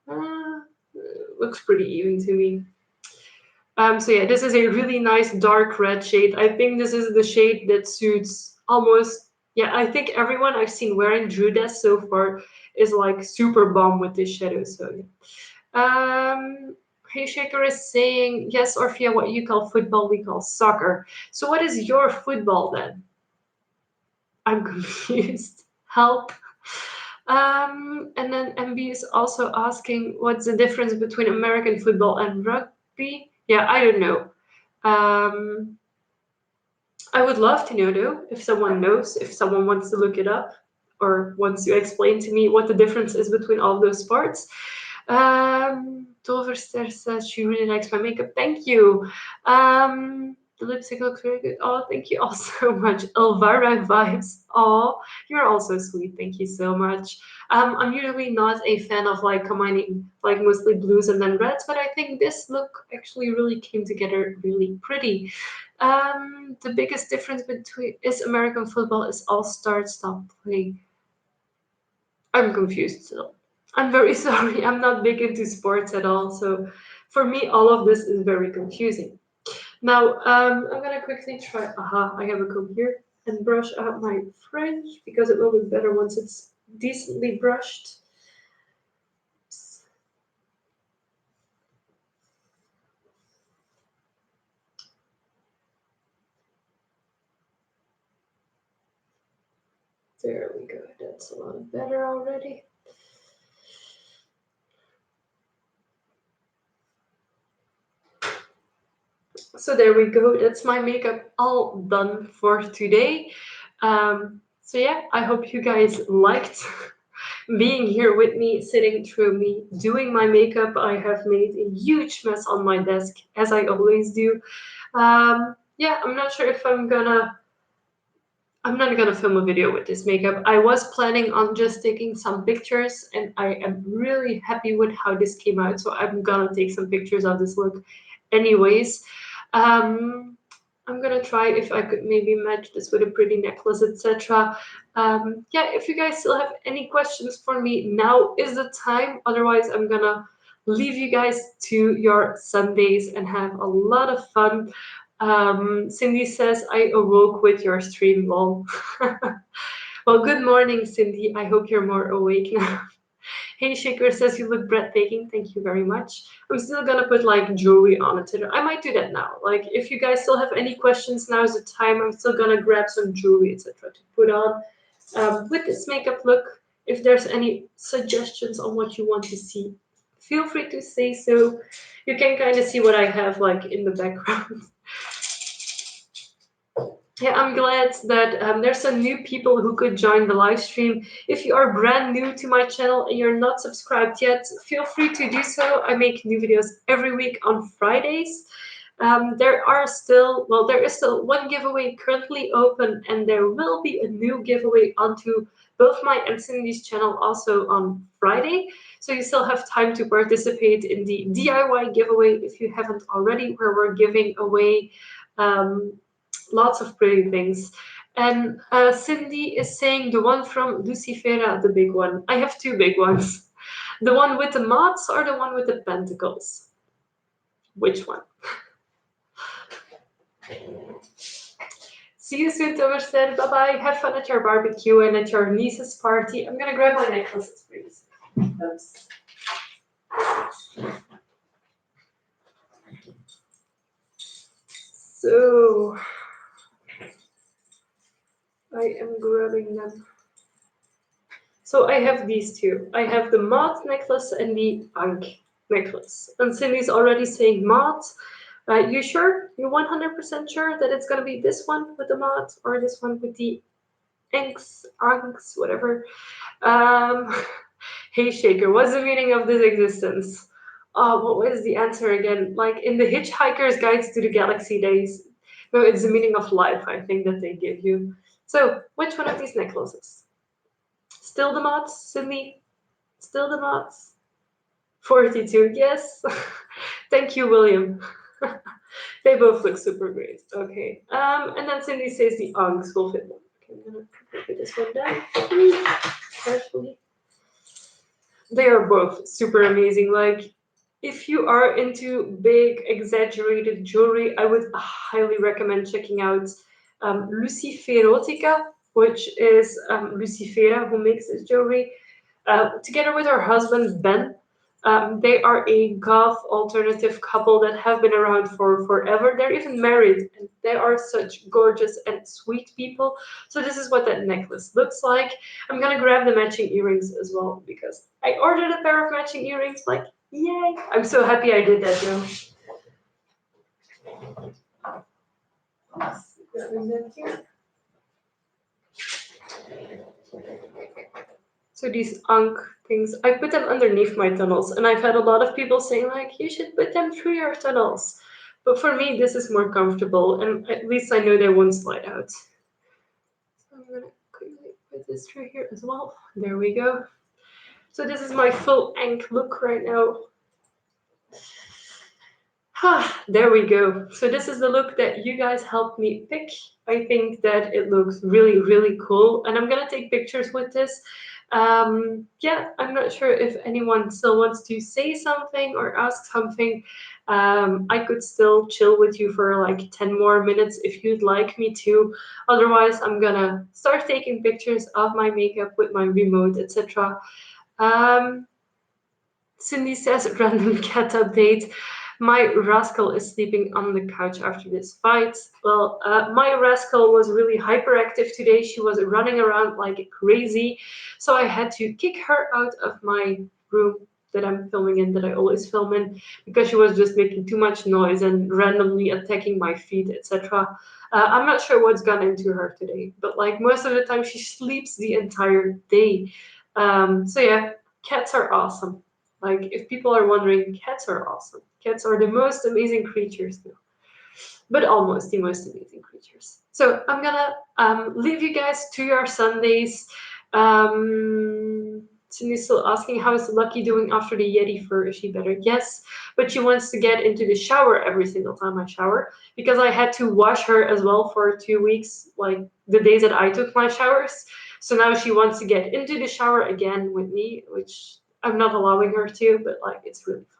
Uh, Looks pretty even to me. So yeah, this is a really nice dark red shade. I think this is the shade that suits almost, yeah, I think everyone I've seen wearing Drew Dress so far is like super bomb with this shadow. So yeah. Hey Shaker is saying, yes, Orphea, what you call football, we call soccer. So what is your football then? I'm confused. Help. And then MB is also asking, what's the difference between American football and rugby? Yeah, I don't know. Um, I would love to know though, if someone knows, if someone wants to look it up, or wants to explain to me what the difference is between all those sports. Toverster says she really likes my makeup. Thank you. The lipstick looks very good. Oh, thank you all so much. Elvira vibes. Oh, you're also sweet. Thank you so much. I'm usually not a fan of like combining like mostly blues and then reds, but I think this look actually really came together really pretty. The biggest difference between is American football is all start stop play. I'm confused still. I'm very sorry. I'm not big into sports at all, so for me, all of this is very confusing. Now, I'm gonna quickly try. Aha, I have a comb here and brush out my fringe because it will look better once it's decently brushed. There we go. That's a lot better already. So there we go. That's my makeup all done for today. So yeah, I hope you guys liked being here with me, sitting through me, doing my makeup. I have made a huge mess on my desk, as I always do. Yeah, I'm not sure if I'm not gonna film a video with this makeup. I was planning on just taking some pictures, and I am really happy with how this came out. So I'm gonna take some pictures of this look, anyways. Um, I'm gonna try if I could maybe match this with a pretty necklace, etc. Yeah, if you guys still have any questions for me, now is the time. Otherwise, I'm gonna leave you guys to your Sundays and have a lot of fun. Cindy says, I awoke with your stream, lol. Well, good morning, Cindy. I hope you're more awake now. Hey Shaker says you look breathtaking. Thank you very much. I'm still gonna put like jewelry on it. I might do that now. Like if you guys still have any questions, now is the time. I'm still gonna grab some jewelry, etc. to put on with this makeup look. If there's any suggestions on what you want to see, feel free to say so. You can kind of see what I have like in the background. Yeah, I'm glad that there's some new people who could join the live stream. If you are brand new to my channel and you're not subscribed yet, feel free to do so. I make new videos every week on Fridays. There is still one giveaway currently open, and there will be a new giveaway onto both my and Cindy's channel also on Friday. So you still have time to participate in the DIY giveaway if you haven't already, where we're giving away um, lots of pretty things. And Cindy is saying the one from Lucifera, the big one. I have two big ones. The one with the moths or the one with the pentacles? Which one? See you soon, Thomas said. Bye bye. Have fun at your barbecue and at your niece's party. I'm gonna grab my necklaces, please. Oops. So I am grabbing them. So I have these two. I have the moth necklace and the ankh necklace. And Cindy's already saying moth. You sure? You're 100% sure that it's gonna be this one with the moth or this one with the ankhs, whatever. Um, hey Shaker, what's the meaning of this existence? What was the answer again? Like in the Hitchhiker's Guide to the Galaxy days. No, it's the meaning of life, I think, that they give you. So, which one of these necklaces? Still the moths, Sydney? Still the moths? 42, yes. Thank you, William. They both look super great. Okay. And then Cindy says the Uggs will fit them. I'm gonna put this one down carefully. They are both super amazing. Like, if you are into big, exaggerated jewelry, I would highly recommend checking out Luciferotica, which is Lucifera who makes this jewelry. Together with her husband Ben, they are a goth alternative couple that have been around for forever. They're even married, and they are such gorgeous and sweet people. So this is what that necklace looks like. I'm gonna grab the matching earrings as well because I ordered a pair of matching earrings. Like, yay! I'm so happy I did that, Joe. So these Ankh things, I put them underneath my tunnels, and I've had a lot of people saying like, you should put them through your tunnels. But for me, this is more comfortable, and at least I know they won't slide out. So I'm gonna quickly put this through here as well. There we go. So this is my full Ankh look right now. There we go. So this is the look that you guys helped me pick. I think that it looks really, really cool. And I'm going to take pictures with this. Yeah, I'm not sure if anyone still wants to say something or ask something. I could still chill with you for like 10 more minutes if you'd like me to. Otherwise, I'm going to start taking pictures of my makeup with my remote, etc. Cindy says, random cat update. My rascal is sleeping on the couch after this fight. Well, my rascal was really hyperactive today. She was running around like crazy. So I had to kick her out of my room that I'm filming in, that I always film in, because she was just making too much noise and randomly attacking my feet, etc. I'm not sure what's gone into her today, but like most of the time she sleeps the entire day. So yeah, cats are awesome. Like, if people are wondering, cats are awesome. Cats are the most amazing creatures, though. But almost the most amazing creatures. So I'm gonna leave you guys to your Sundays. Cindy's still asking, how is Lucky doing after the Yeti fur? Is she better? Yes, but she wants to get into the shower every single time I shower because I had to wash her as well for 2 weeks, like the days that I took my showers. So now she wants to get into the shower again with me, which I'm not allowing her to, but like it's really fun.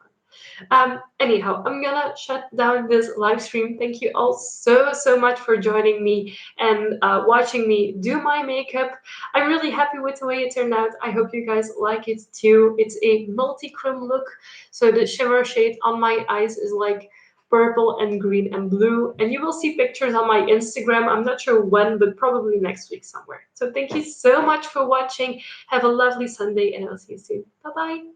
Anyhow, I'm gonna shut down this live stream. Thank you all so much for joining me and watching me do my makeup. I'm really happy with the way it turned out. I hope you guys like it too. It's a multi-chrome look, so the shimmer shade on my eyes is like purple and green and blue, and you will see pictures on my Instagram. I'm not sure when, but probably next week somewhere. So thank you so much for watching. Have a lovely Sunday, and I'll see you soon. Bye bye.